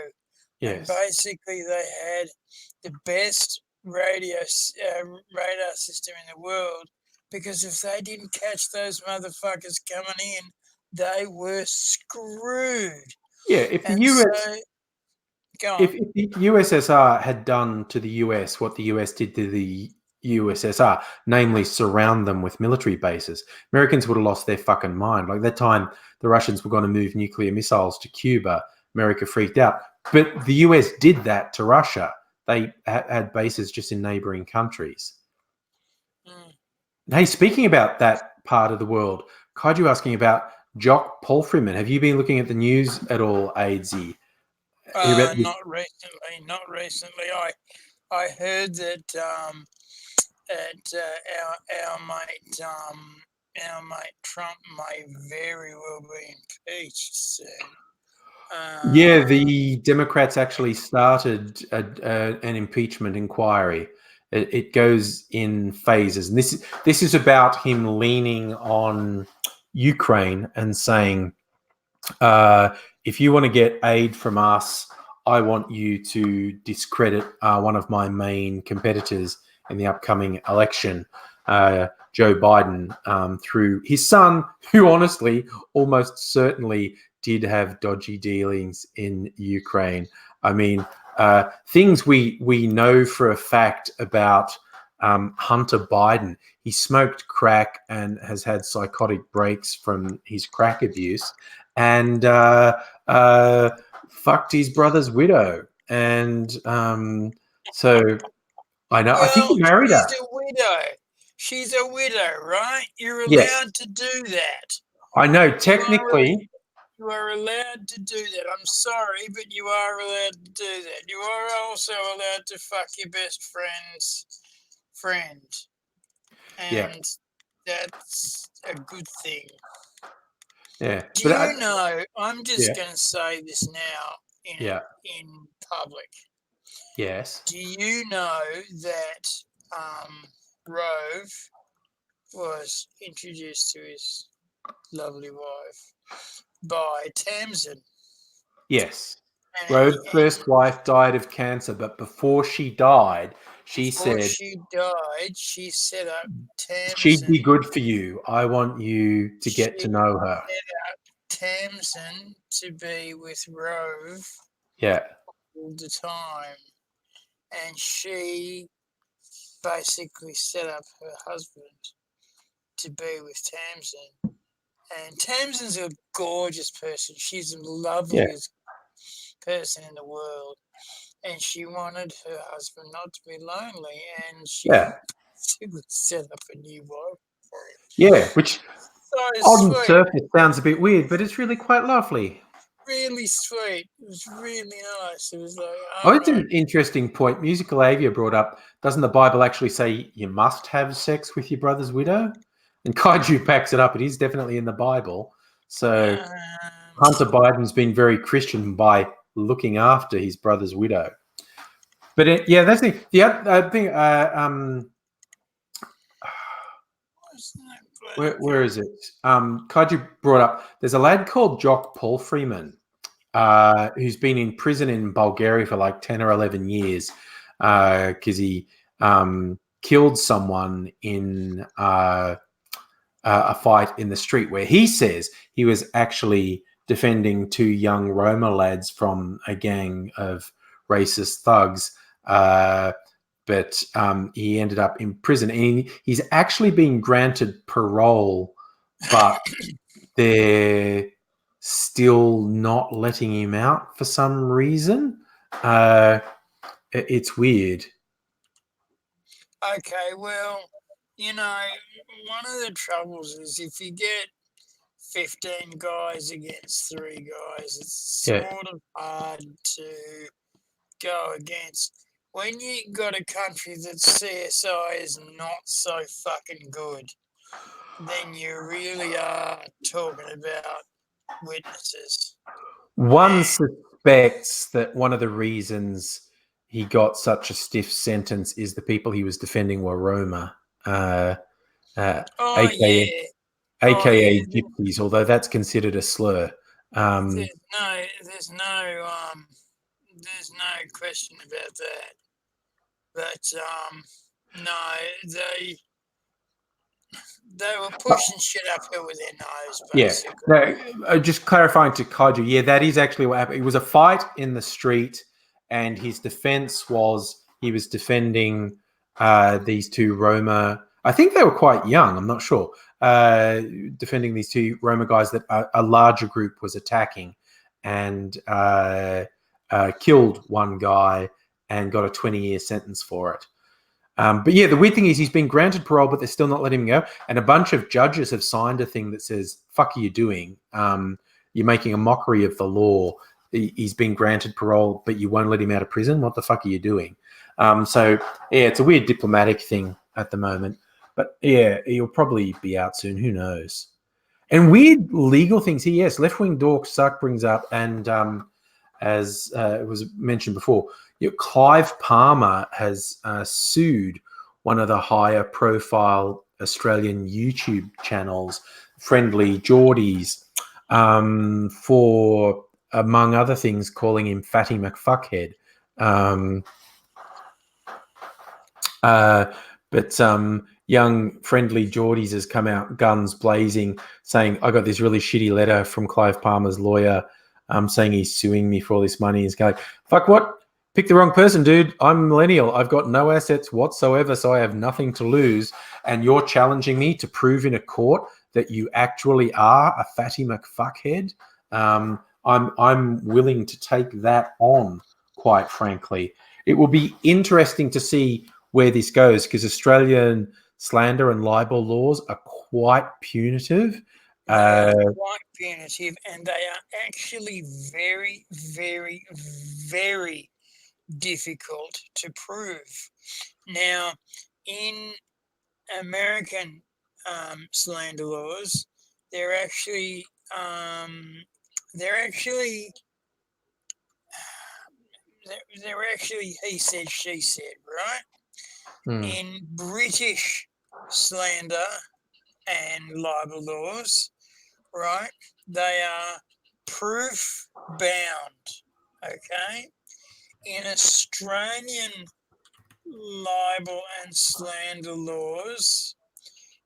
Yes. And basically they had the best radar system in the world, because if they didn't catch those motherfuckers coming in, they were screwed. Yeah, if the USSR had done to the US what the US did to the USSR, namely surround them with military bases, Americans would have lost their fucking mind. Like that time, the Russians were going to move nuclear missiles to Cuba. America freaked out. But the US did that to Russia. They had bases just in neighboring countries. Hey, speaking about that part of the world, Kaiju asking about Jock Palfreyman. Have you been looking at the news at all, AIDzee? Not recently. I heard that our mate Trump may very well be impeached soon. Yeah, the Democrats actually started an impeachment inquiry. It goes in phases, and this is about him leaning on Ukraine and saying, if you want to get aid from us, I want you to discredit one of my main competitors in the upcoming election, Joe Biden, through his son, who honestly almost certainly did have dodgy dealings in Ukraine. I mean, things we know for a fact about Hunter Biden. He smoked crack and has had psychotic breaks from his crack abuse, and fucked his brother's widow. And so I know. Well, I think he married her. She's a widow, right? You're allowed Yes. to do that. I know. Technically, you are allowed to do that. I'm sorry, but you are allowed to do that. You are also allowed to fuck your best friend's friend. And that's a good thing. Yeah. Do you know, I'm just going to say this now in public. Yes. Do you know that Rove was introduced to his lovely wife by Tamsin? Yes. Rove's first wife died of cancer, but before she died, she said she set up Tamsin. She'd be good for you. I want you to get to know her. Set up Tamsin to be with Rove. All the time. And she basically set up her husband to be with Tamsin. And Tamsin's a gorgeous person. She's the loveliest person in the world. And she wanted her husband not to be lonely. And she basically set up a new wife for him. Yeah, which On the sweet. surface, sounds a bit weird, but it's really quite lovely. Really sweet. It was really nice. It was like, Oh, all it's right. an interesting point. Musical Avia brought up, doesn't the Bible actually say you must have sex with your brother's widow? And Kaiju backs it up. It is definitely in the Bible. So Hunter Biden's been very Christian by looking after his brother's widow. But yeah, that's the other thing. Where is it? Kaiju brought up. There's a lad called Jock Paul Freeman, who's been in prison in Bulgaria for like 10 or 11 years because he killed someone in a fight in the street where he says he was actually defending two young Roma lads from a gang of racist thugs. But he ended up in prison. And he's actually been granted parole, but they're still not letting him out for some reason. It's weird. Okay, well, one of the troubles is if you get 15 guys against 3 guys, it's Yeah. sort of hard to go against. When you got a country that CSI is not so fucking good, then you really are talking about witnesses. One suspects that one of the reasons he got such a stiff sentence is the people he was defending were Roma, Oh, aka, yeah. aka gypsies, although that's considered a slur. There's no question about that. But no, they were pushing shit uphill with their nose, basically. Yeah, no, just clarifying to Kaiju, yeah, that is actually what happened. It was a fight in the street, and his defense was he was defending these two Roma. I think they were quite young. I'm not sure. Defending these two Roma guys that a larger group was attacking, and killed one guy and got a 20-year sentence for it. But yeah, the weird thing is he's been granted parole, but they're still not letting him go. And a bunch of judges have signed a thing that says, fuck are you doing? You're making a mockery of the law. He's been granted parole, but you won't let him out of prison. What the fuck are you doing? So yeah, it's a weird diplomatic thing at the moment. But yeah, he'll probably be out soon. Who knows? And weird legal things here. Yes, left-wing dork suck brings up, and as it was mentioned before, Clive Palmer has sued one of the higher profile Australian YouTube channels, Friendly Geordies, for, among other things, calling him Fatty McFuckhead. But young Friendly Geordies has come out guns blazing, saying, I got this really shitty letter from Clive Palmer's lawyer saying he's suing me for all this money. He's going, fuck what? Pick the wrong person, dude. I'm a millennial. I've got no assets whatsoever, so I have nothing to lose. And you're challenging me to prove in a court that you actually are a Fatty McFuckhead. I'm willing to take that on, quite frankly. It will be interesting to see where this goes, because Australian slander and libel laws are quite punitive. They are quite punitive, and they are actually very, very, very difficult to prove. Now, in American slander laws, they're actually he said, she said, right? In British slander and libel laws, right, they are proof bound, okay? In Australian libel and slander laws,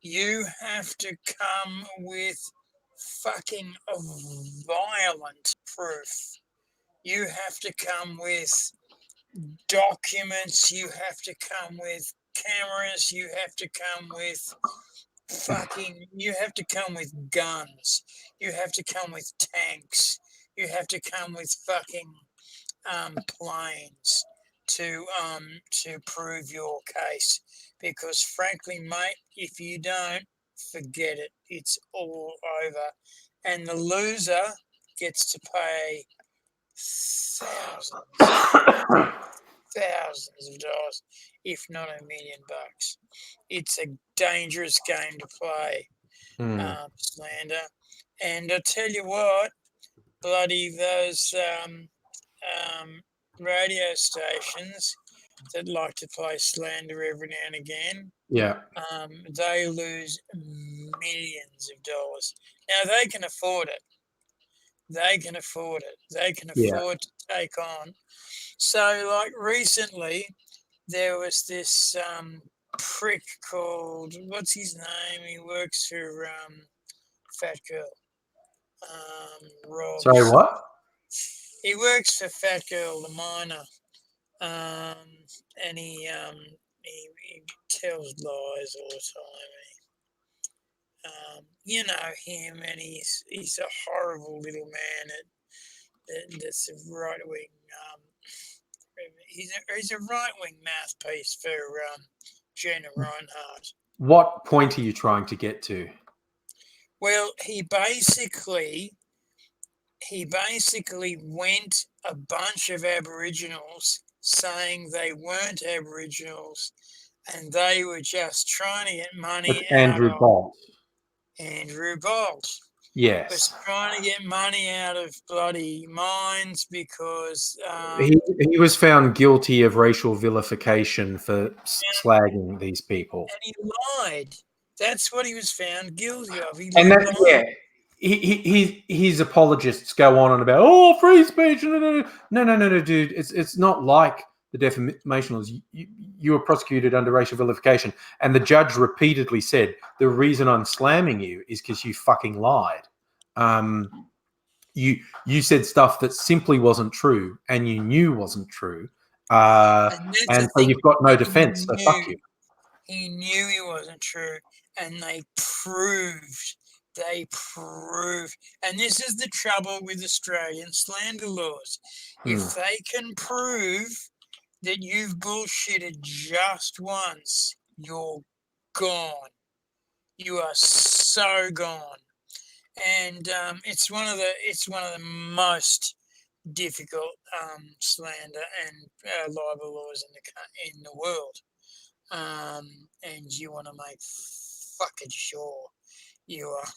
you have to come with fucking violent proof. You have to come with documents, you have to come with cameras, you have to come with you have to come with guns, you have to come with tanks, you have to come with fucking planes to prove your case. Because frankly, mate, if you don't, forget it. It's all over. And the loser gets to pay thousands of dollars, if not $1 million. It's a dangerous game to play, slander. And I tell you what, bloody those radio stations that like to play slander every now and again, Yeah. they lose millions of dollars. Now they can afford it. They can afford it. They can afford to take on. So, like recently, there was this prick called, what's his name? He works for Fat Girl. Rob. Sorry, what? He works for Fat Girl, the miner. And he tells lies all the time. You know him, and he's a horrible little man that's a right wing. He's a right wing mouthpiece for Gina Reinhardt. What point are you trying to get to? Well, he basically went a bunch of Aboriginals saying they weren't Aboriginals and they were just trying to get money out Andrew of Bolt. Andrew Bolt. Yes. Was trying to get money out of bloody mines because he was found guilty of racial vilification for slagging these people. And he lied. That's what he was found guilty of. His apologists go on and about free speech. No, dude. It's not like the defamation laws. You were prosecuted under racial vilification, and the judge repeatedly said the reason I'm slamming you is because you fucking lied. You said stuff that simply wasn't true, and you knew wasn't true, and so you've got no defense. So fuck you. He knew he wasn't true, and they proved. And this is the trouble with Australian slander laws. If they can prove that you've bullshitted just once, you're gone. You are so gone. And it's one of the most difficult slander and libel laws in the world. And you want to make fucking sure you are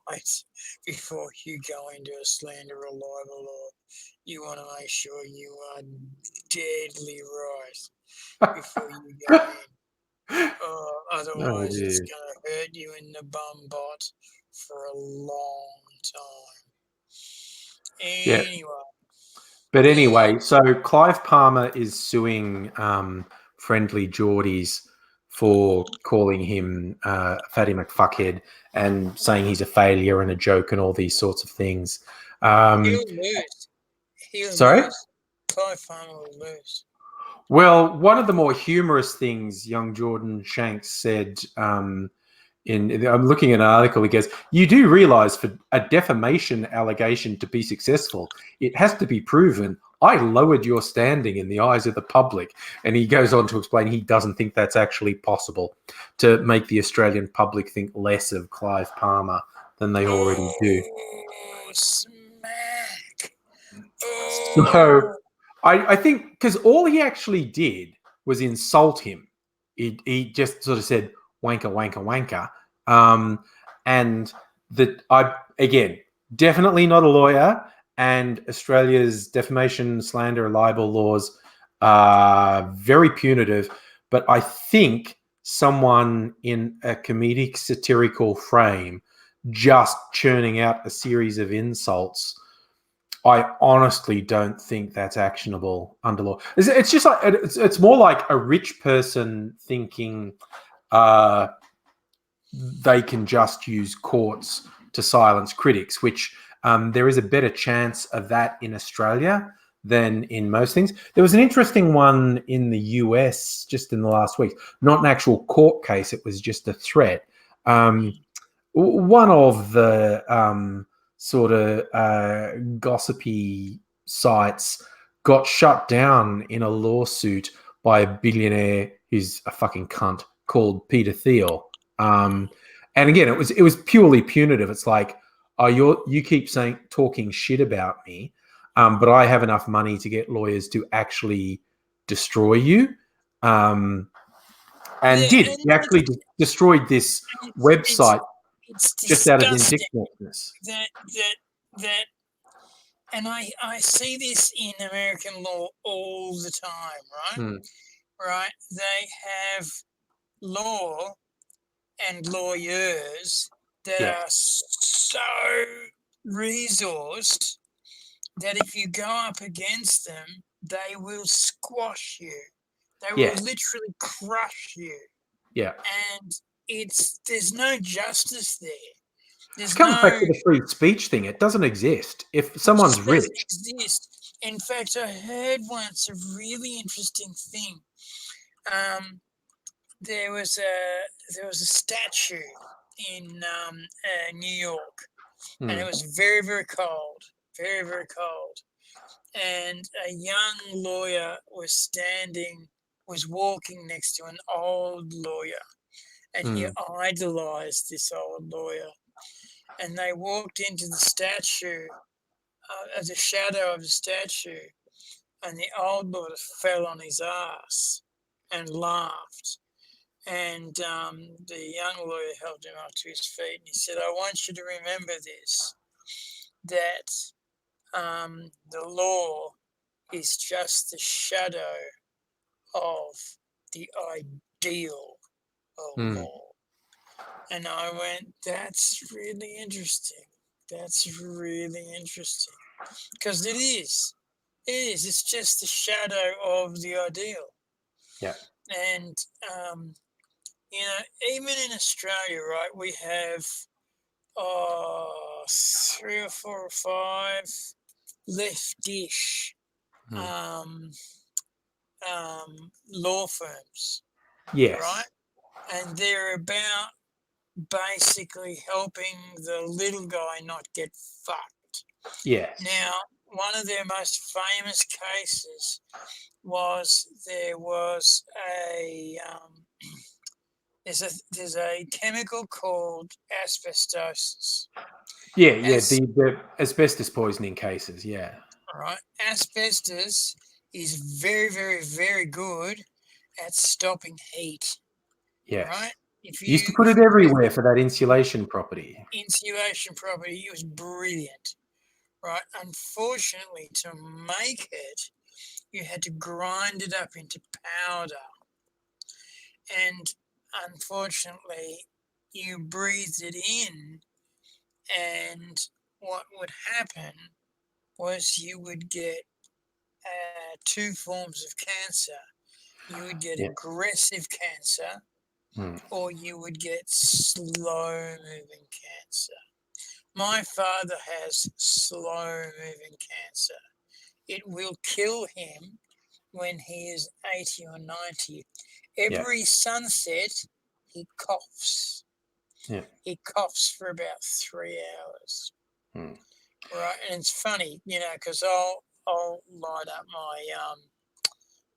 right before you go into a slander or libel law. You want to make sure you are deadly right before you go in. Otherwise, it's going to hurt you in the bum bot for a long time. Anyway. But anyway, so Clive Palmer is suing Friendly Geordies for calling him Fatty McFuckhead and saying he's a failure and a joke and all these sorts of things. He'll lose. Sorry? Clive Palmer will lose. Well, one of the more humorous things young Jordan Shanks said I'm looking at an article, he goes, you do realise for a defamation allegation to be successful, it has to be proven I lowered your standing in the eyes of the public. And he goes on to explain he doesn't think that's actually possible to make the Australian public think less of Clive Palmer than they already do. Smack. So I think because all he actually did was insult him. He just sort of said, wanker, wanker, wanker. And that again, definitely not a lawyer, and Australia's defamation, slander, and libel laws are very punitive. But I think someone in a comedic satirical frame just churning out a series of insults, I honestly don't think that's actionable under law. It's just like it's more like a rich person thinking they can just use courts to silence critics, which there is a better chance of that in Australia than in most things. There was an interesting one in the US just in the last week, not an actual court case. It was just a threat. One of the sort of gossipy sites got shut down in a lawsuit by a billionaire who's a fucking cunt called Peter Thiel. And again, it was purely punitive. It's like, oh, you keep talking shit about me, but I have enough money to get lawyers to actually destroy you. And Yeah, did. and He actually destroyed this it's website just out of disgusting vindictiveness. that and I see this in American law all the time, right? Hmm. Right? They have law and lawyers that Yeah. are so resourced that if you go up against them, they will squash you. They will Yes. literally crush you. Yeah. And there's no justice there. This There's comes back no to the free speech thing. It doesn't exist. If someone's just doesn't rich, exist. In fact, I heard once a really interesting thing. There was a statue in New York, and it was very, very cold, very, very cold. And a young lawyer was walking next to an old lawyer, and he idolized this old lawyer. And they walked into the statue, as a shadow of the statue, and the old lawyer fell on his ass and laughed. And the young lawyer helped him up to his feet, and he said, "I want you to remember this, that the law is just the shadow of the ideal of law." And I went, "That's really interesting. That's really interesting." Because it is. It is. It's just the shadow of the ideal. yeah, And, even in Australia, right, we have 3 or 4 or 5 leftish um, law firms, right? yes, And they're about basically helping the little guy not get fucked. yes, Now, one of their most famous cases was there was a there's a chemical called asbestosis. yeah. As The asbestos poisoning cases. Yeah, right, asbestos is very, very, very good at stopping heat. Right, yes. if Used to you put if it you everywhere for that insulation property. insulation property, it was brilliant. Right, unfortunately, to make it, you had to grind it up into powder, and unfortunately, you breathed it in, and what would happen was you would get 2 forms of cancer. You would get Yeah. aggressive cancer, Mm. or you would get slow moving cancer. My father has slow moving cancer. It will kill him when he is 80 or 90. Yeah. Every sunset, he coughs. Yeah. He coughs for about 3 hours. Mm. Right, and it's funny, because I'll light up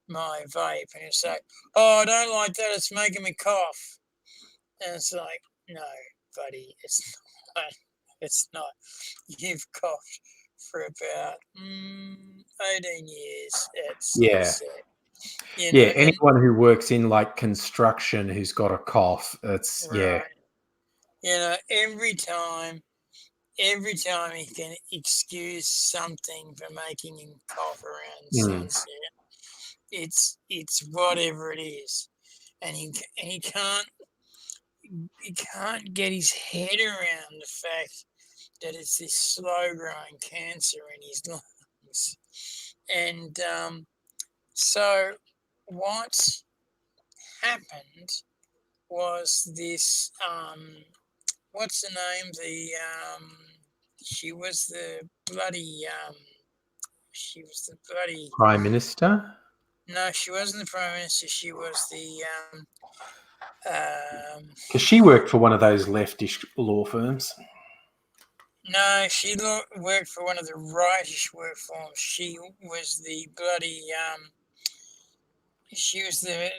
my vape, and it's like, "Oh, I don't like that. It's making me cough." And it's like, "No, buddy, it's not. It's not. You've coughed for about 18 years at Yeah. sunset, Yeah. and Anyone who works in like construction who's got a cough, it's yeah. right, every time he can excuse something for making him cough around Mm. sunset, it's whatever it is, and he can't get his head around the fact that it's this slow growing cancer in his lungs. And so what happened was this what's the name? She was the bloody she was the bloody Prime Minister, no, she wasn't the Prime Minister, she was the um because she worked for one of those leftish law firms. no, she worked for one of the rightish work firms. She was the bloody she was the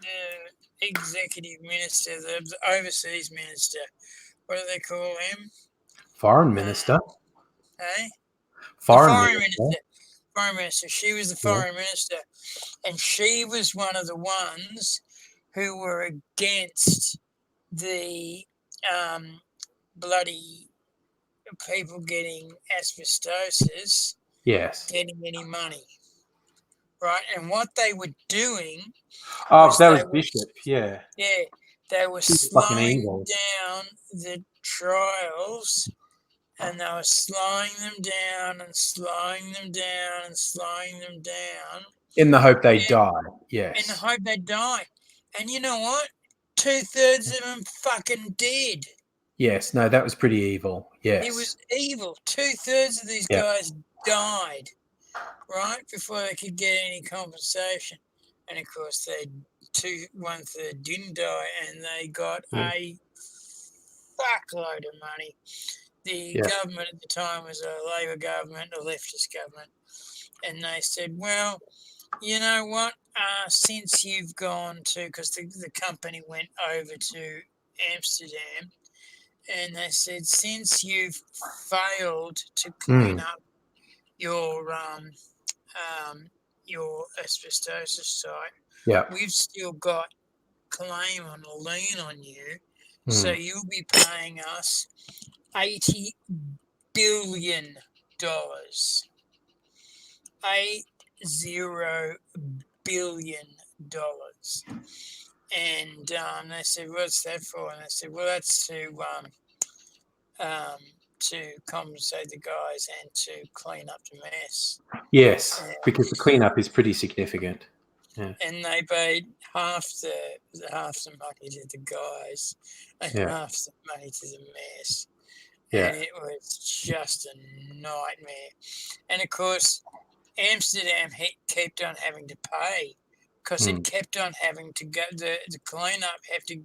the executive minister, the overseas minister. What do they call him? Foreign minister. Eh? The Foreign foreign minister. minister. Foreign minister. She was the foreign minister, and she was one of the ones who were against the bloody people getting asbestosis, Yes. getting any money, right? And what they were doing Oh, was that was Bishop. Yeah. they were She's fucking slowing evil. down the trials, and they were slowing them down and slowing them down and slowing them down In the hope they die. in the Yes. hope they die. And you know what? 2/3 of them fucking did. Yes. No, that was pretty evil. Yes. It was evil. 2/3 of these Yeah. guys died, right, before they could get any compensation. And of course, one third didn't die, and they got a fuckload of money. The government at the time was a Labor government, a leftist government, and they said, well, you know what, since you've gone to, because the company went over to Amsterdam, and they said, since you've failed to clean up your asbestosis site, we've still got claim on a lien on you, so you'll be paying us $80 billion. $80 billion. And they said, what's that for? And they said, well, that's to compensate the guys and to clean up the mess. Yes, because the cleanup is pretty significant. Yeah. And they paid half the money to the guys and half the money to the mess. And it was just a nightmare. And of course, Amsterdam kept on having to pay because it kept on having to go. The cleanup had to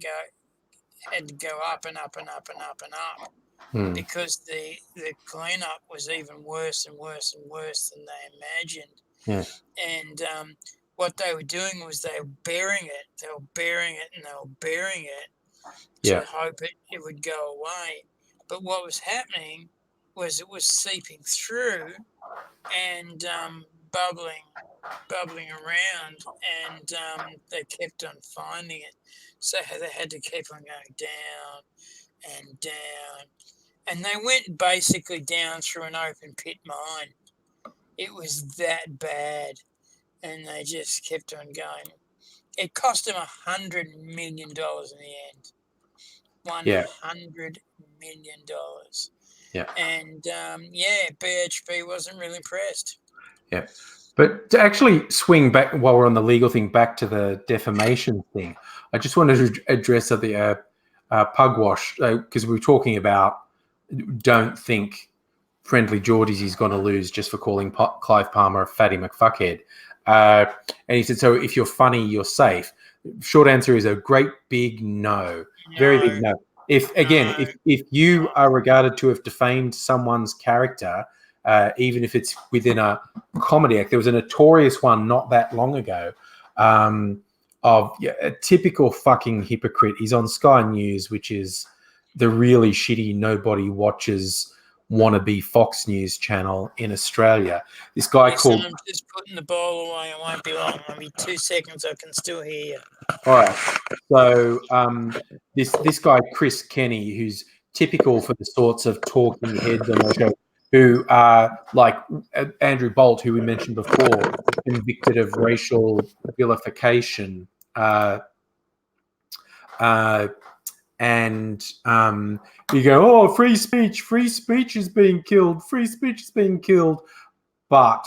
go up and up and up and up and up because the cleanup was even worse and worse and worse than they imagined. Yeah. And what they were doing was they were burying it. They were burying it and they were burying it to hope it would go away. But what was happening was it was seeping through and bubbling around, and they kept on finding it. So they had to keep on going down and down. And they went basically down through an open pit mine. It was that bad. And they just kept on going. It cost them $100 million in the end. $100 million. Yeah. And BHP wasn't really impressed. Yeah. But to actually swing back while we're on the legal thing, back to the defamation thing, I just wanted to address the Pugwash, because we were talking about don't think Friendly Geordies is going to lose just for calling Clive Palmer a fatty McFuckhead. And he said, so if you're funny, you're safe. Short answer is a great big no. Very big no. If you are regarded to have defamed someone's character, even if it's within a comedy act, there was a notorious one not that long ago of a typical fucking hypocrite. He's on Sky News, which is the really shitty nobody watches wannabe Fox News channel in Australia. This guy called... I'm just putting the bowl away. It won't be long. Maybe 2 seconds. I can still hear you. All right. So this guy, Chris Kenny, who's typical for the sorts of talking heads on the show, who are like Andrew Bolt, who we mentioned before, convicted of racial vilification. And you go, oh, free speech is being killed, but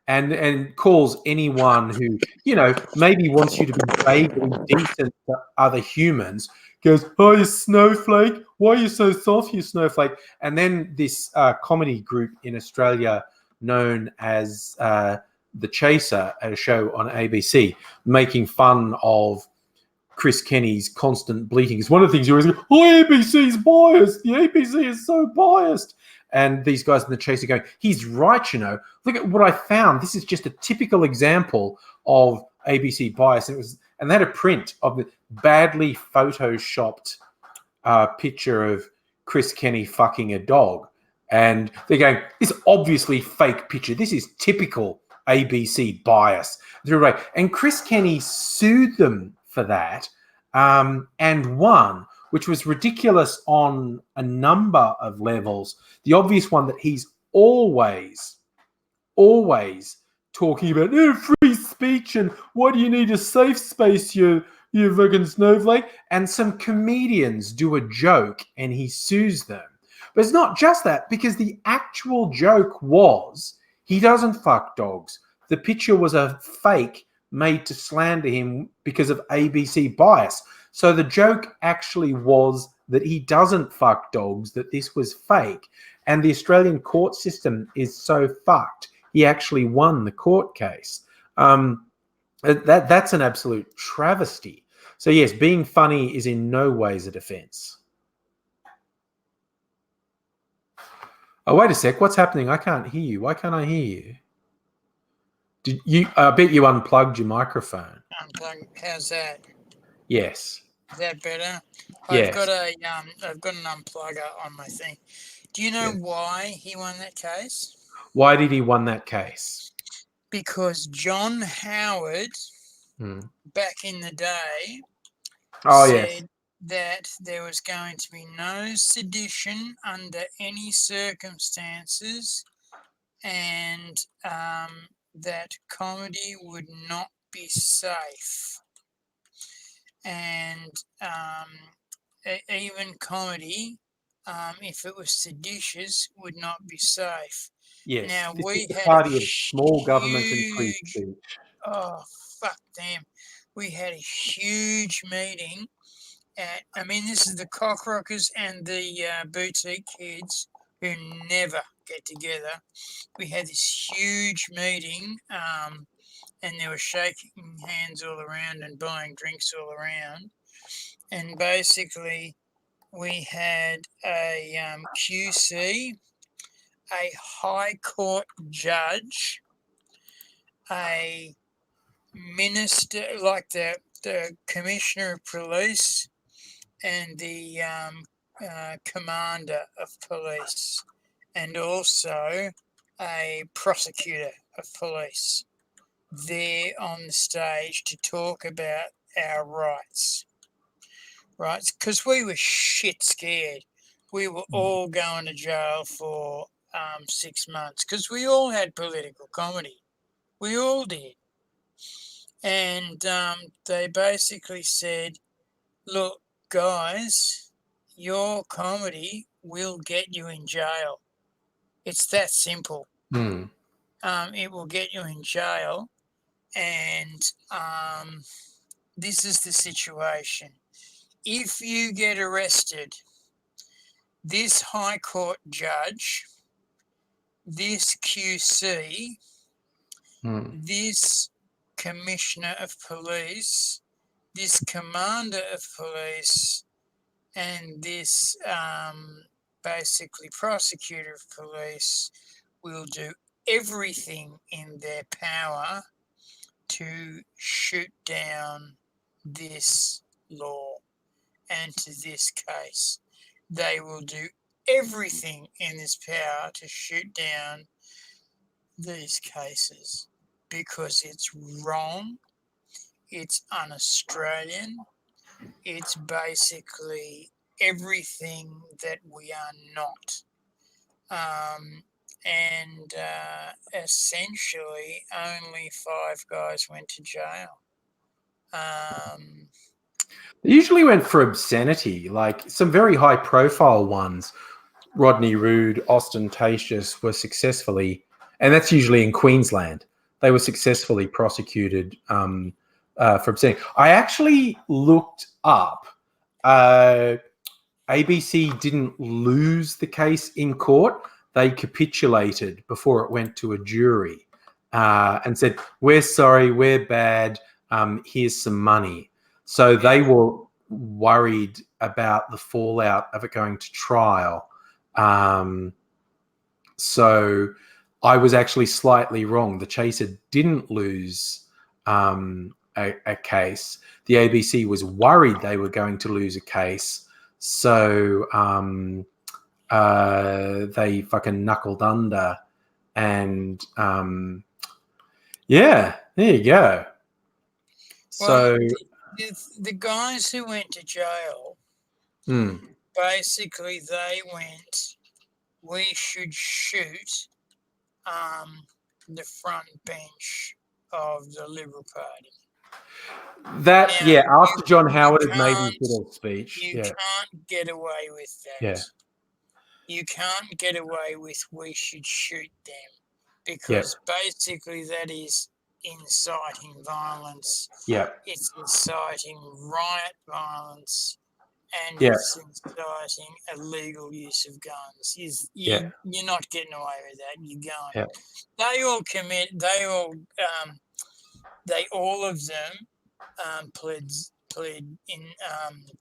and calls anyone who, maybe wants you to be vaguely decent to other humans, goes, oh, you snowflake, why are you so soft, you snowflake? And then this comedy group in Australia known as The Chaser, a show on ABC, making fun of Chris Kenny's constant bleating. It's one of the things you always go, oh, ABC's biased. The ABC is so biased. And these guys in The Chase are going, he's right, Look at what I found. This is just a typical example of ABC bias. And and they had a print of the badly photoshopped picture of Chris Kenny fucking a dog. And they're going, this obviously fake picture. This is typical ABC bias. And Chris Kenny sued them for that and won, which was ridiculous on a number of levels. The obvious one that he's always talking about free speech and why do you need a safe space, you fucking snowflake? And some comedians do a joke and he sues them. But it's not just that, because the actual joke was he doesn't fuck dogs. The picture was a fake made to slander him because of ABC bias. So the joke actually was that he doesn't fuck dogs, that this was fake. And the Australian court system is so fucked. He actually won the court case. That's an absolute travesty. So yes, being funny is in no ways a defense. Oh, wait a sec. What's happening? I can't hear you. Why can't I hear you? Did you? I bet you unplugged your microphone. Unplugged. How's that? Yes. Is that better? Yes. I've got an unplugger on my thing. Do you know why he won that case? Why did he won that case? Because John Howard, back in the day, said that there was going to be no sedition under any circumstances, and that comedy would not be safe. And even comedy, if it was seditious, would not be safe. Yes. Now, this we is the had party a of small government and free huge, speech. oh, fuck them. We had a huge meeting at, this is the Cockrockers and the Boutique Kids who never get together. We had this huge meeting, and they were shaking hands all around and buying drinks all around. And basically, we had a QC, a High Court judge, a minister, like the Commissioner of Police, and the Commander of Police, and also a Prosecutor of Police there on the stage to talk about our rights. Right? Because we were shit scared. We were all going to jail for 6 months because we all had political comedy. We all did. And they basically said, look, guys, your comedy will get you in jail. It's that simple. It will get you in jail. And this is the situation. If you get arrested, this High Court judge, this QC, this Commissioner of Police, this Commander of Police, and this basically Prosecutor of Police will do everything in their power to shoot down this law and to this case. They will do everything in this power to shoot down these cases because it's wrong, it's un-Australian, it's basically everything that we are not. And essentially only 5 guys went to jail. They usually went for obscenity, like some very high-profile ones. Rodney Roode, ostentatious, were successfully, and that's usually in Queensland, they were successfully prosecuted for obscenity. I actually looked up. ABC didn't lose the case in court. They capitulated before it went to a jury and said, we're sorry, we're bad, here's some money. So they were worried about the fallout of it going to trial. So I was actually slightly wrong. The Chaser didn't lose a case. The ABC was worried they were going to lose a case, so they fucking knuckled under, and yeah, there you go. So the guys who went to jail, basically they went, we should shoot the front bench of the Liberal Party. That, Now, after John Howard had made his little speech. You can't get away with that. Yeah. You can't get away with we should shoot them, because basically that is inciting violence. Yeah. It's inciting riot violence, and Yeah. it's inciting illegal use of guns. You're not getting away with that. You're going. Yeah. They all of them pled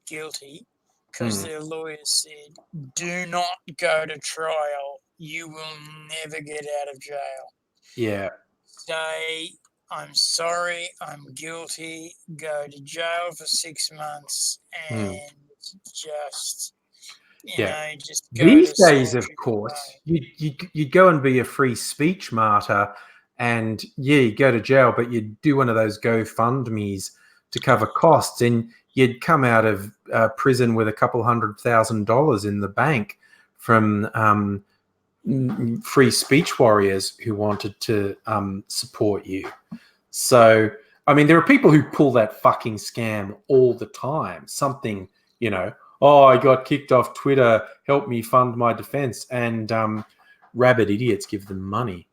guilty, because their lawyers said, do not go to trial. You will never get out of jail. Yeah. Say, I'm sorry, I'm guilty, go to jail for 6 months, and just, you know, just go These to days, of course, you go and be a free speech martyr, and you go to jail, but you'd do one of those GoFundMes to cover costs, and you'd come out of prison with a couple $100,000 in the bank from free speech warriors who wanted to support you. So, I mean, there are people who pull that fucking scam all the time. Something, oh, I got kicked off Twitter, help me fund my defense, and rabid idiots give them money.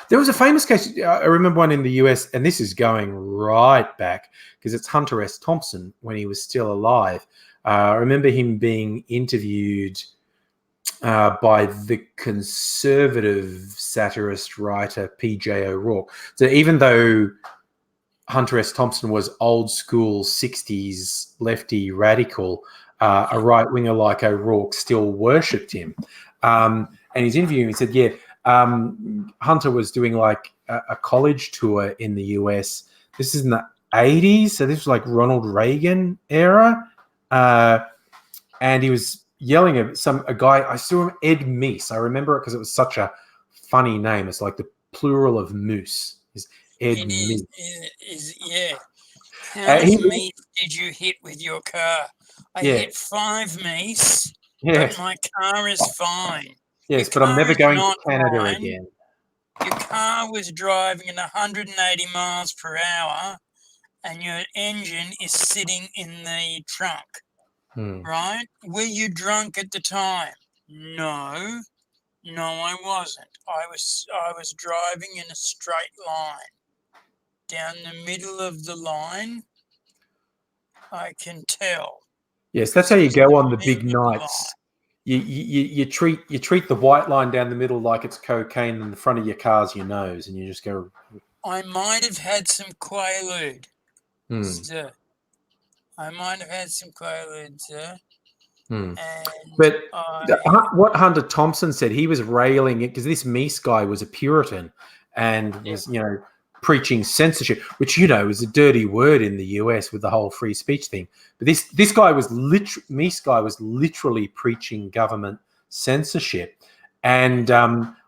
There was a famous case, I remember one in the US, and this is going right back, because it's Hunter S. Thompson when he was still alive. I remember him being interviewed by the conservative satirist writer P.J. O'Rourke. So even though Hunter S. Thompson was old school 60s lefty radical, a right-winger like O'Rourke still worshipped him. And he's interviewing, he said, Hunter was doing like a college tour in the US. This is in the 80s, so this was like Ronald Reagan era. And he was yelling at a guy, I saw him, Ed Meese. I remember it because it was such a funny name. It's like the plural of moose. Is Ed Meese. Yeah. How many meese did you hit with your car? I hit 5 meese, but my car is fine. Yes, but I'm never going to Canada again. Your car was driving at 180 miles per hour, and your engine is sitting in the trunk, right? Were you drunk at the time? No, I wasn't. I was driving in a straight line. Down the middle of the line, I can tell. Yes, that's how you go on the big nights. You treat the white line down the middle like it's cocaine, and the front of your car's your nose, and you just go. I might have had some Quaalude, sir. I might have had some Quaalude, sir. But what Hunter Thompson said, he was railing it because this Meese guy was a Puritan and was, preaching censorship, which is a dirty word in the US with the whole free speech thing. But this guy was Meese guy was literally preaching government censorship, and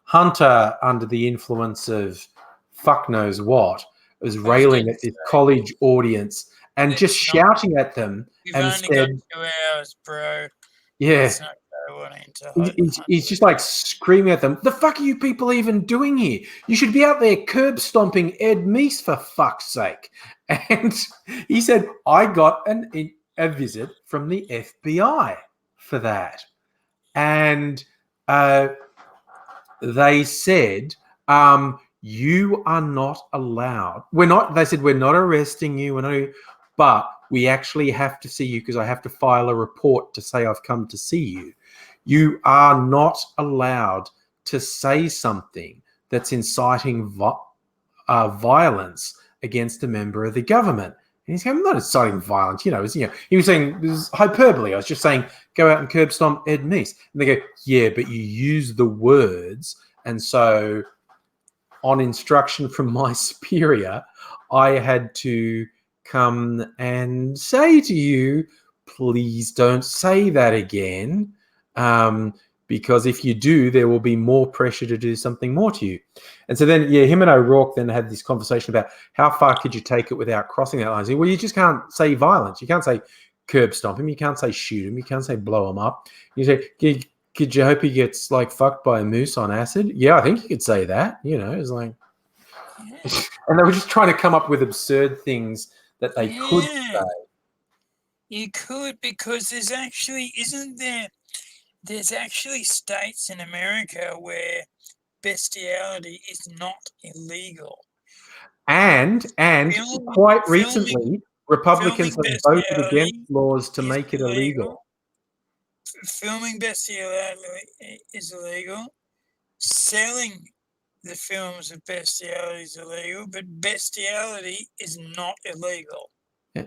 Hunter, under the influence of fuck knows what, was railing at this college audience and just shouting at them. You've and only said, got 2 hours, bro. Yeah. He's just like screaming at them, the fuck are you people even doing here? You should be out there curb stomping Ed Meese, for fuck's sake. And he said, I got a visit from the FBI for that. And they said, you are not allowed. They said, we're not arresting you. But we actually have to see you because I have to file a report to say I've come to see you. You are not allowed to say something that's inciting violence against a member of the government. And he's going, I'm not inciting violence. He was saying, this is hyperbole. I was just saying, go out and curb stomp Ed Meese. And they go, yeah, but you use the words. And so on instruction from my superior, I had to come and say to you, please don't say that again. Because if you do, there will be more pressure to do something more to you. And so then, him and O'Rourke then had this conversation about how far could you take it without crossing that line. Well, you just can't say violence. You can't say curb stomp him. You can't say shoot him. You can't say blow him up. You say, could you hope he gets like fucked by a moose on acid? Yeah, I think you could say that. It's like, and they were just trying to come up with absurd things that they could say. You could, because there's actually, isn't there? There's actually states in America where bestiality is not illegal. And quite recently, Republicans have voted against laws to make it illegal. Filming bestiality is illegal. Selling the films of bestiality is illegal, but bestiality is not illegal. Yeah.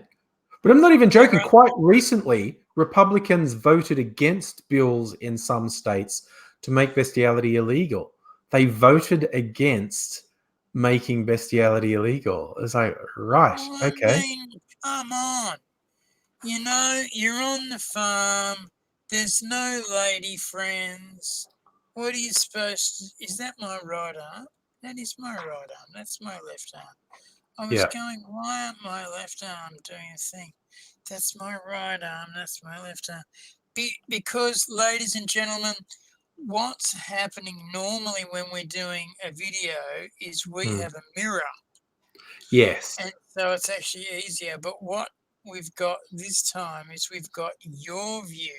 But I'm not even joking. Quite recently, Republicans voted against bills in some states to make bestiality illegal. They voted against making bestiality illegal. It's like, right, okay. I mean, come on. You're on the farm. There's no lady friends. What are you supposed to... Is that my right arm? That is my right arm. That's my left arm. I was going, why aren't my left arm doing a thing? That's my right arm. That's my left arm. Because, ladies and gentlemen, what's happening normally when we're doing a video is we have a mirror. Yes. And so it's actually easier. But what we've got this time is we've got your view.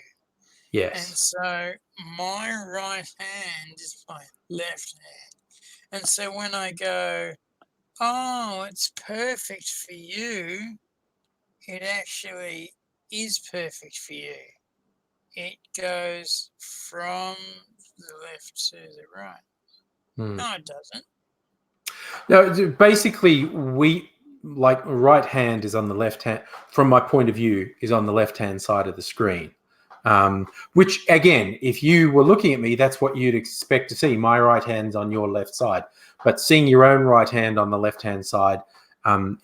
Yes. And so my right hand is my left hand. And so when I go, oh, it's perfect for you, it actually is perfect for you. It goes from the left to the right. No, it doesn't. No, basically, right hand is on the left hand, from my point of view, is on the left-hand side of the screen. Which, again, if you were looking at me, that's what you'd expect to see. My right hand's on your left side. But seeing your own right hand on the left-hand side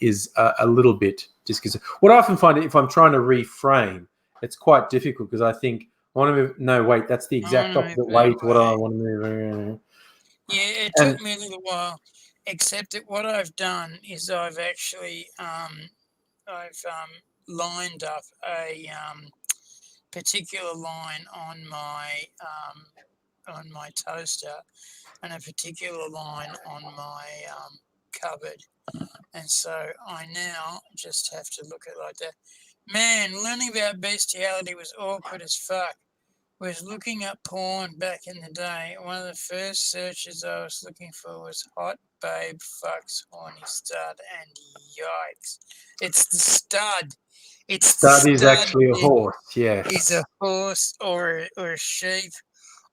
is a little bit disconcerting. What I often find, if I'm trying to reframe, it's quite difficult because I think, I want to move. No, wait, that's the exact opposite way to what I want to move. Yeah, it took me a little while, except that what I've done is I've actually lined up a particular line on my toaster and a particular line on my cupboard, and so I now just have to look at it like that. Man, learning about bestiality was awkward as fuck. Was looking up porn back in the day. One of the first searches I was looking for was hot babe fucks horny stud, and yikes. It's the stud. Stud is actually a horse, yes. He's a horse or a sheep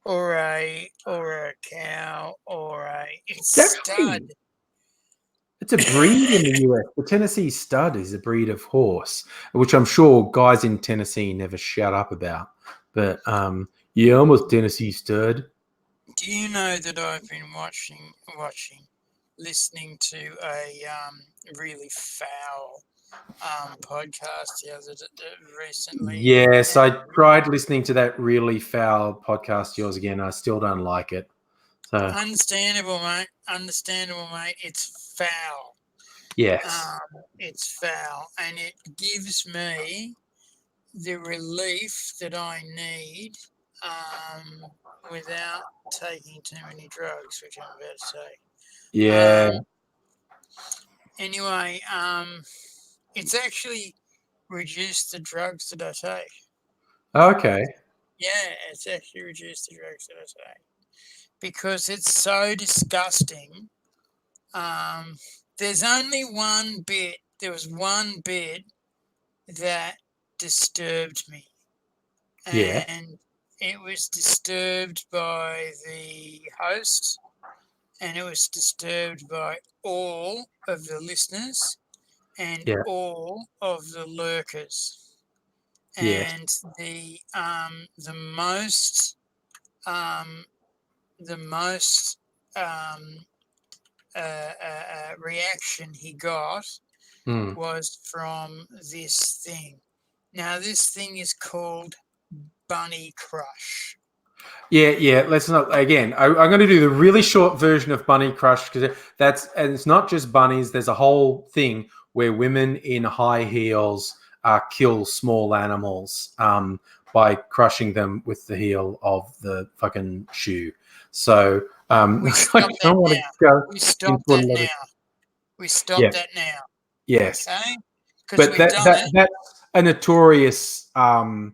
or a cow it's stud. It's a breed in the US. The Tennessee stud is a breed of horse, which I'm sure guys in Tennessee never shut up about. But yeah, almost Tennessee stud. Do you know that I've been listening to a really foul podcast recently? Yes, I tried listening to that really foul podcast yours again. I still don't like it. So understandable, mate. It's foul. Yes. It's foul, and it gives me the relief that I need without taking too many drugs, which I'm about to say. Yeah. Anyway, it's actually reduced the drugs that I take. Okay. Yeah, it's actually reduced the drugs that I take because it's so disgusting. There's only one bit. There was one bit that disturbed me. And it was disturbed by the host, and it was disturbed by all of the listeners and all of the lurkers. And the most reaction he got Mm. was from this thing. Now, this thing is called Bunny Crush. Yeah. Let's not again. I'm going to do the really short version of Bunny Crush because and it's not just bunnies. There's a whole thing where women in high heels kill small animals by crushing them with the heel of the fucking shoe. So We I stop that don't want to now. go We stop into a that lot now. of We stop yeah, that now. yes, Okay? Because but we've done it. that's a notorious And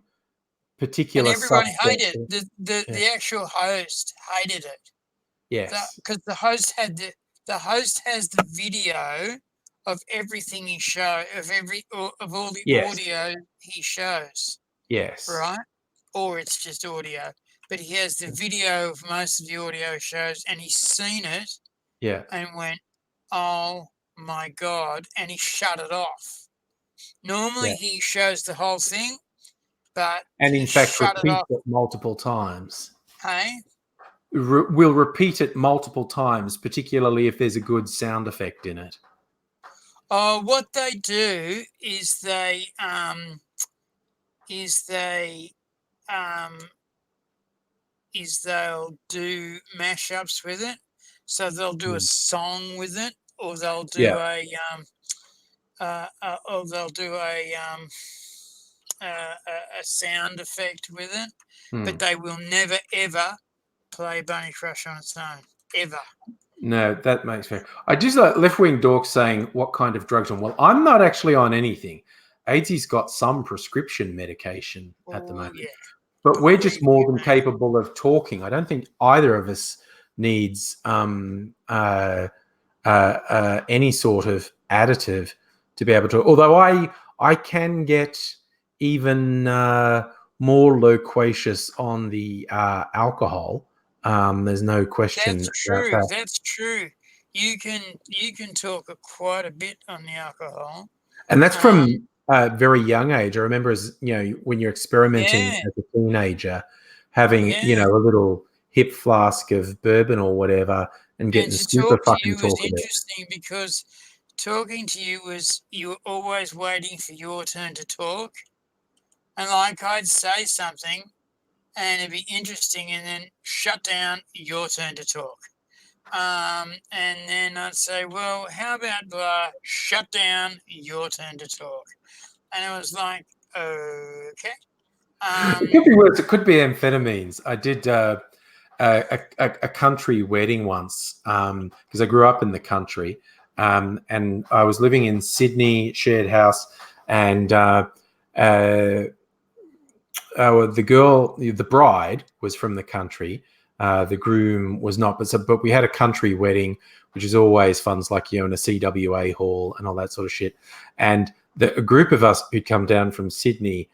particular everybody subset. hated it. Yeah. The actual host hated it. Yes. Because the host has the video of everything he shows, of all the Yes. audio he shows, Yes. right? Or it's just audio. But he has the video of most of the audio shows, and he's seen it Yeah. and went, "Oh my God," and he shut it off. Normally he shows the whole thing, but And he in fact, shut it repeat off. it multiple times. Hey? We'll repeat it multiple times, particularly if there's a good sound effect in it. What they do is they'll do mashups with it. So they'll do a song with it, or they'll do a sound effect with it. But they will never ever play Bunny Crush on its own, ever. No, that makes fair. I just like left-wing dorks saying what kind of drugs on. Well, I'm not actually on anything. AIDzee's got some prescription medication at the moment. Yeah. But we're just more than capable of talking. I don't think either of us needs any sort of additive to be able to. Although I can get even more loquacious on the alcohol. There's no question. That's true. About that. That's true. You can talk quite a bit on the alcohol, And that's from a very young age. I remember as when you're experimenting as a teenager, having a little hip flask of bourbon or whatever, and getting super fucking was interesting because talking to you was you were always waiting for your turn to talk, and like I'd say something, and it'd be interesting, and then shut down, your turn to talk. And then I'd say, well, how about blah, shut down, your turn to talk. And it was like, okay. It could be worse. It could be amphetamines. I did a country wedding once because I grew up in the country, and I was living in Sydney, shared house, and the girl, the bride, was from the country. The groom was not, but we had a country wedding, which is always fun. It's like in a CWA hall and all that sort of shit. And a group of us who'd come down from Sydney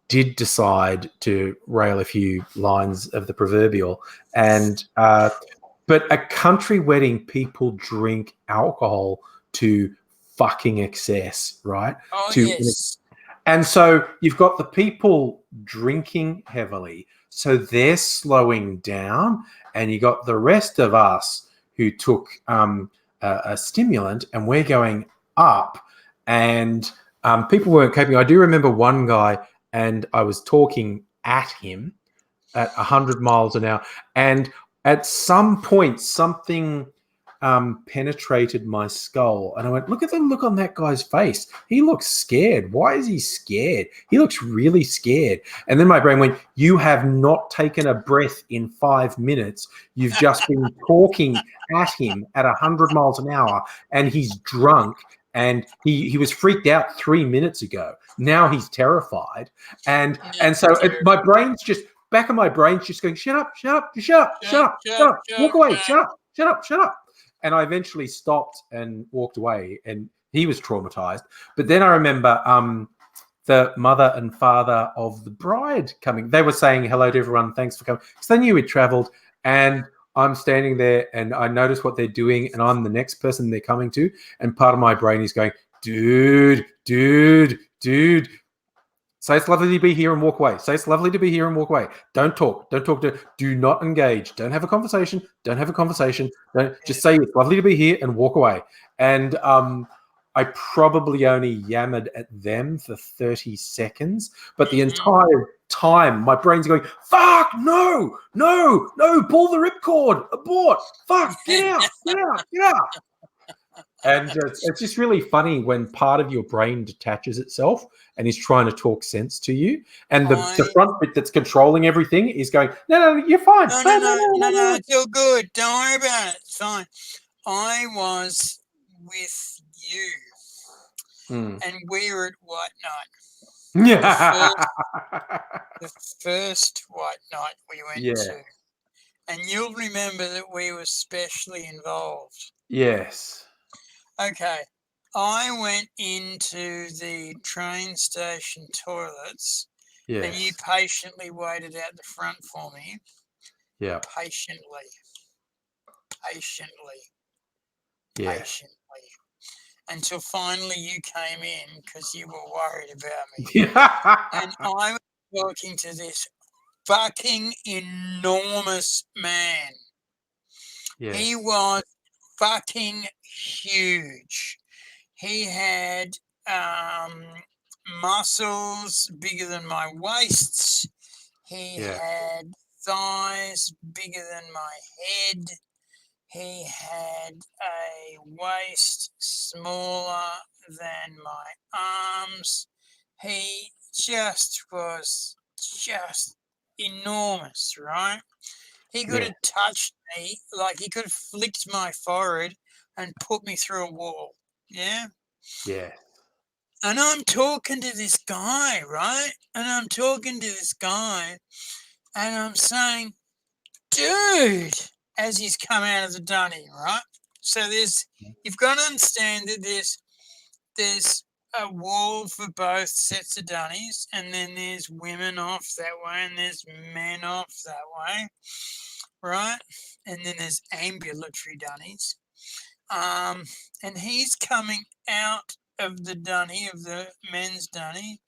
did decide to rail a few lines of the proverbial. And but a country wedding, people drink alcohol to fucking excess, right? Oh, yes. And so you've got the people drinking heavily, so they're slowing down, and you got the rest of us who took a stimulant, and we're going up, and people weren't coping. I do remember one guy, and I was talking at him at 100 miles an hour, and at some point something penetrated my skull, and I went, look at the look on that guy's face. He looks scared. Why is he scared? He looks really scared. And then my brain went, you have not taken a breath in 5 minutes. You've just been talking at him at 100 miles an hour, and he's drunk, and he was freaked out 3 minutes ago. Now he's terrified. And so my brain's just, back of my brain's just going, shut up, walk away, shut up. And I eventually stopped and walked away, and he was traumatized. But then I remember the mother and father of the bride coming. They were saying hello to everyone, thanks for coming. Because they knew we'd traveled, and I'm standing there, and I notice what they're doing, and I'm the next person they're coming to. And part of my brain is going, dude. Say it's lovely to be here and walk away. Say it's lovely to be here and walk away. Don't talk. Do not engage. Don't have a conversation. Don't just say it's lovely to be here and walk away. And I probably only yammered at them for 30 seconds, but the Mhm. entire time my brain's going, fuck, no, pull the ripcord, abort, fuck, get out. And it's just really funny when part of your brain detaches itself and is trying to talk sense to you. And the front bit that's controlling everything is going, no, you're fine. No, it's all good. Don't worry about it. It's fine. I was with you, and we were at White Night. The first White Night we went to. And you'll remember that we were specially involved. Yes. Okay. I went into the train station toilets, and you patiently waited out the front for me. Yeah. Patiently. Yeah. Until finally you came in because you were worried about me. And I was talking to this fucking enormous man. He was fucking huge. He had muscles bigger than my waists. He had thighs bigger than my head. He had a waist smaller than my arms. He just was just enormous, right? He could have touched me, like he could have flicked my forehead and put me through a wall. Yeah? Yeah. And I'm talking to this guy, right? And I'm saying, dude, as he's come out of the dunny, right? So you've got to understand that there's a wall for both sets of dunnies, and then there's women off that way, and there's men off that way, right? And then there's ambulatory dunnies. And he's coming out of the dunny, of the men's dunny,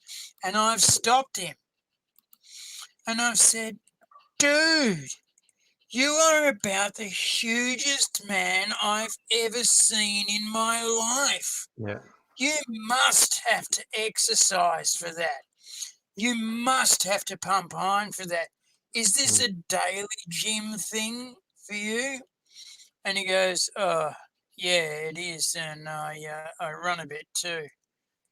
and I've stopped him. And I've said, dude, you are about the hugest man I've ever seen in my life. Yeah. You must have to exercise for that. You must have to pump iron for that. Is this a daily gym thing for you? And he goes, oh, yeah, it is. And I run a bit too.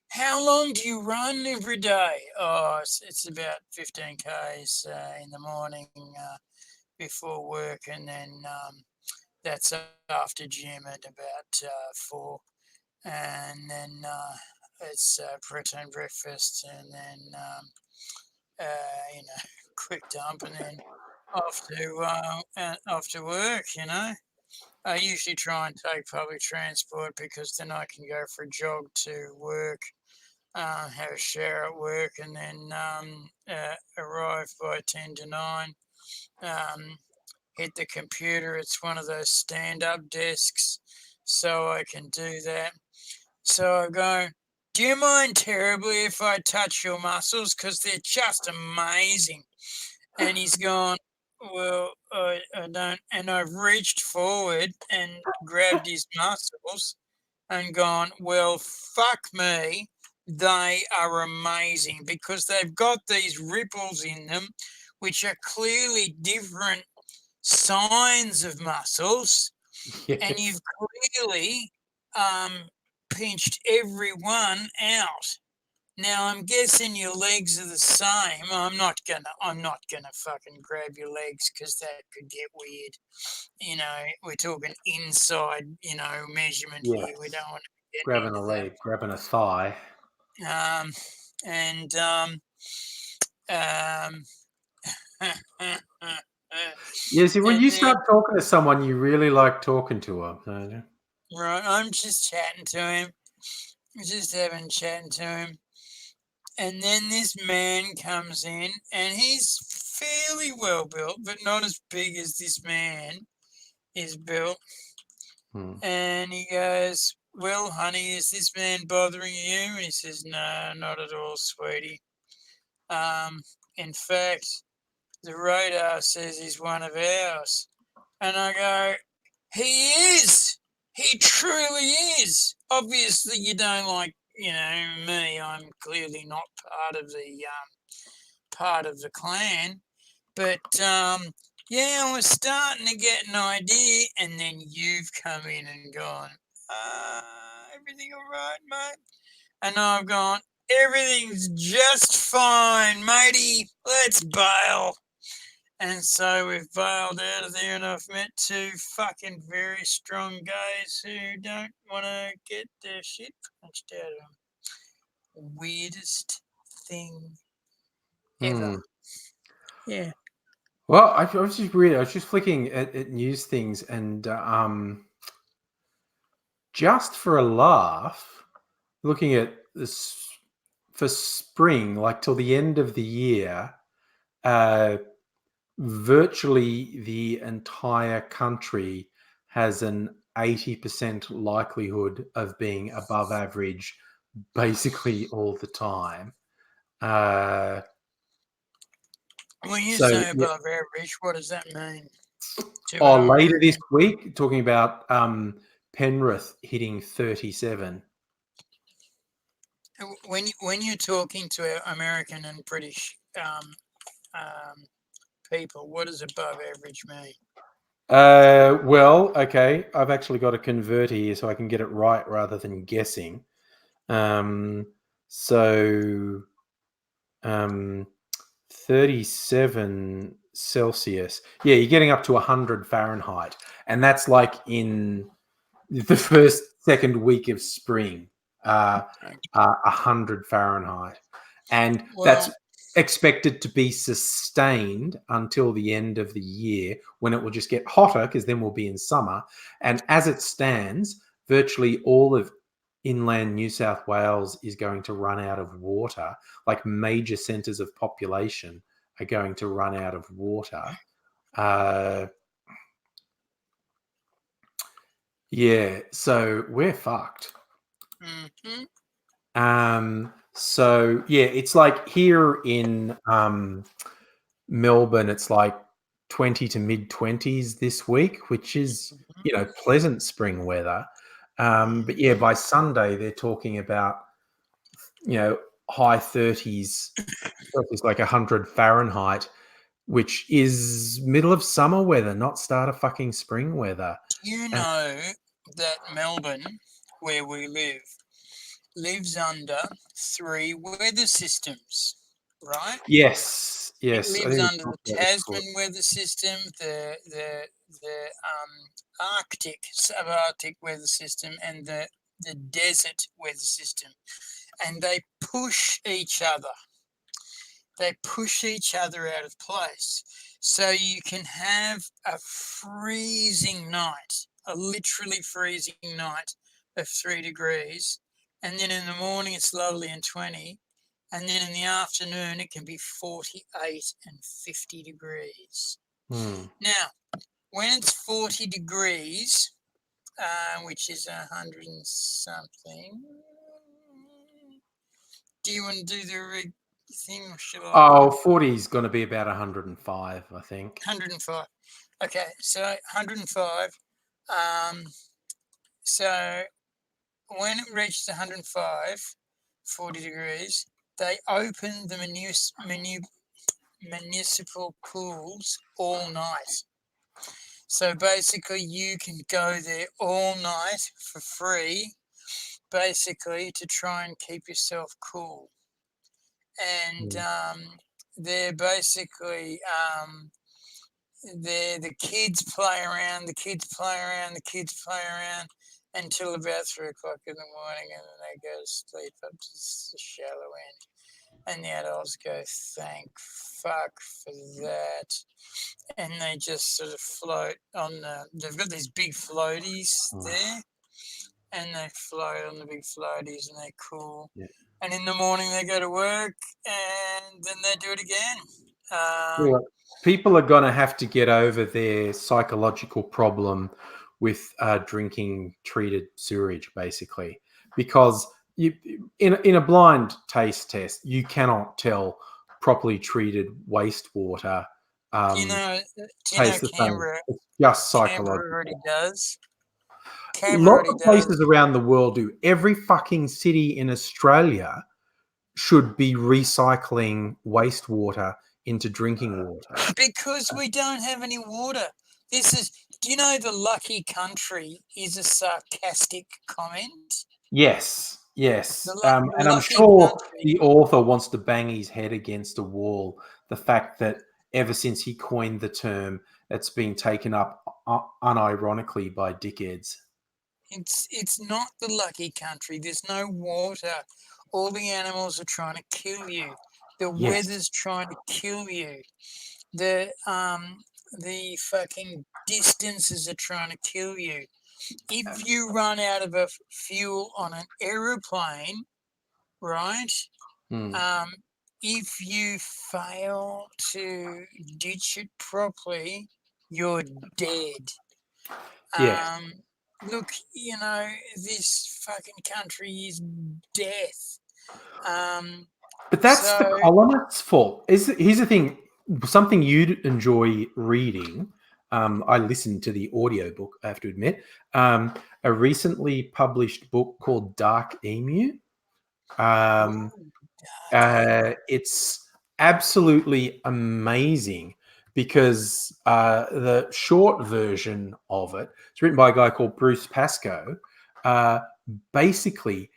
How long do you run every day? Oh, it's about 15 Ks in the morning before work, and then that's after gym at about 4. And then it's protein breakfast, and then, quick dump, and then off to work, I usually try and take public transport because then I can go for a jog to work, have a shower at work, and then arrive by 10 to 9, hit the computer. It's one of those stand-up desks, so I can do that. So I go, do you mind terribly if I touch your muscles? Because they're just amazing. And he's gone, well, I don't. And I've reached forward and grabbed his muscles and gone, well, fuck me. They are amazing because they've got these ripples in them, which are clearly different signs of muscles. And you've clearly pinched every one out. Now I'm guessing your legs are the same. I'm not gonna fucking grab your legs because that could get weird. We're talking inside, measurement here. We don't want to get Grabbing into a that. leg, grabbing a thigh. And Yeah, see, when and you then, start talking to someone, you really like talking to them, don't you? right, I'm just chatting to him, chatting to him. And then this man comes in, and he's fairly well built, but not as big as this man is built. And he goes, well, honey, is this man bothering you? And he says, no, not at all, sweetie. In fact, the radar says he's one of ours. And I go, he is. He truly is. Obviously, you don't like, me. I'm clearly not part of the clan. But yeah, I was starting to get an idea, and then you've come in and gone, everything all right, mate? And I've gone, everything's just fine, matey. Let's bail. And so we've bailed out of there, and I've met two fucking very strong guys who don't want to get their shit punched out of them. Weirdest thing ever. Yeah. Well, I was just reading. I was just flicking at news things, and just for a laugh, looking at this for spring, like till the end of the year, virtually the entire country has an 80% likelihood of being above average basically all the time. When you So, say yeah. above average, what does that mean? To Oh, our later this American. week, talking about Penrith hitting 37. When you're talking to our American and British people, what does above average mean? Well, okay. I've actually got a converter here so I can get it right rather than guessing. So, 37 Celsius. Yeah, you're getting up to 100 Fahrenheit. And that's like in the second week of spring, 100 Fahrenheit. And that's Well, expected to be sustained until the end of the year when it will just get hotter because then we'll be in summer. And as it stands, virtually all of inland New South Wales is going to run out of water. Like major centres of population are going to run out of water. Yeah, so we're fucked. mm-hmm. So yeah, it's like here in Melbourne, it's like 20 to mid 20s this week, which is, pleasant spring weather. But yeah, by Sunday they're talking about, high 30s, it's like 100 Fahrenheit, which is middle of summer weather, not start of fucking spring weather. You know that Melbourne, where we live, lives under 3 weather systems, right? Yes, It yes. I lives think we under the talked about this before. Tasman weather system, the Arctic, subarctic weather system, and the desert weather system, and they push each other. They push each other out of place. So you can have a freezing night, a literally freezing night of 3 degrees, and then in the morning it's lovely and 20, and then in the afternoon it can be 48 and 50 degrees. Now, when it's 40 degrees, which is 100 and something, do you want to do the thing or shall I? Oh, 40 is going to be about 105, I think. 105. Okay, so 105. So when it reaches 105, 40 degrees, they open the municipal pools all night. So basically, you can go there all night for free, basically, to try and keep yourself cool. And they're basically the kids play around, the kids play around until about 3 o'clock in the morning, and then they go to sleep up to the shallow end. And the adults go, thank fuck for that. And they just sort of float on they've got these big floaties there, and they float on the big floaties and they're cool. Yeah. And in the morning they go to work and then they do it again. Yeah. People are going to have to get over their psychological problem with drinking treated sewage, basically, because in a blind taste test, you cannot tell properly treated wastewater Do you know tastes the same. Canberra? It's just Canberra psychological. already does. Canberra Lots already of does. places around the world do. Every fucking city in Australia should be recycling wastewater into drinking water. Because we don't have any water. Do you know the lucky country is a sarcastic comment? Yes, yes. The And I'm lucky sure country. the author wants to bang his head against a wall. The fact that ever since he coined the term, it's been taken up unironically by dickheads. It's not the lucky country. There's no water. All the animals are trying to kill you. The Yes. weather's trying to kill you. The fucking distances are trying to kill you. If you run out of a fuel on an aeroplane, right? Hmm. If you fail to ditch it properly, you're dead. Yes. Look, this fucking country is death. But that's the So colonists' fault. Here's the thing: something you'd enjoy reading. I listened to the audiobook, I have to admit. A recently published book called Dark Emu. Um, it's absolutely amazing because the short version of it, it's written by a guy called Bruce Pascoe. Basically,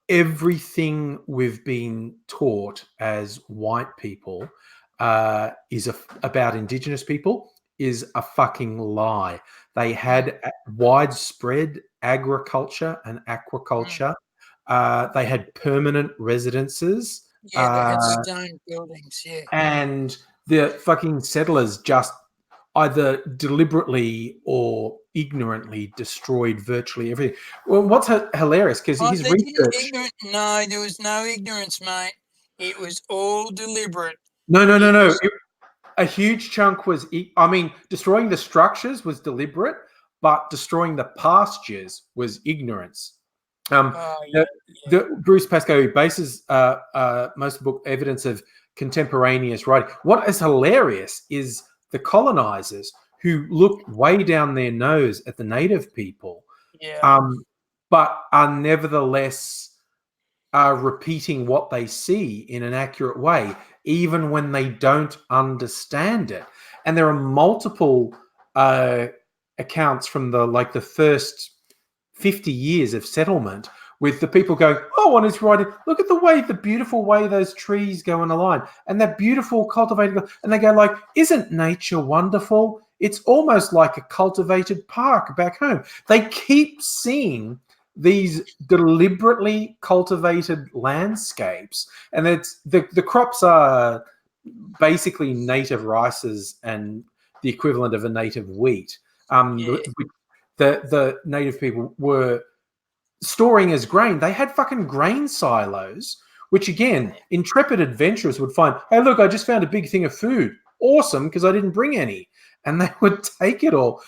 everything we've been taught as white people about Indigenous people is a fucking lie. They had widespread agriculture and aquaculture. They had permanent residences. yeah, they had stone buildings. Yeah, And the fucking settlers just either deliberately or ignorantly destroyed virtually everything. Well, what's hilarious because oh, his they didn't research. ignorant. No, there was no ignorance, mate. It was all deliberate. No, no, no, It no. was. A huge chunk was. I mean, destroying the structures was deliberate, but destroying the pastures was ignorance. Oh The, yeah, yeah, the Bruce Pascoe bases most of the book evidence of contemporaneous writing. What is hilarious is the colonizers who looked way down their nose at the native people, yeah. but are nevertheless repeating what they see in an accurate way, even when they don't understand it. And there are multiple accounts from the first 50 years of settlement with the people going, oh, on his right, look at the beautiful way those trees go in a line and that beautiful cultivated, and they go like, isn't nature wonderful? It's almost like a cultivated park back home. They keep seeing these deliberately cultivated landscapes, and it's the crops are basically native rices and the equivalent of a native wheat. Yeah. The native people were storing as grain. They had fucking grain silos, which again, intrepid adventurers would find, hey, look, I just found a big thing of food. Awesome, because I didn't bring any. And they would take it all.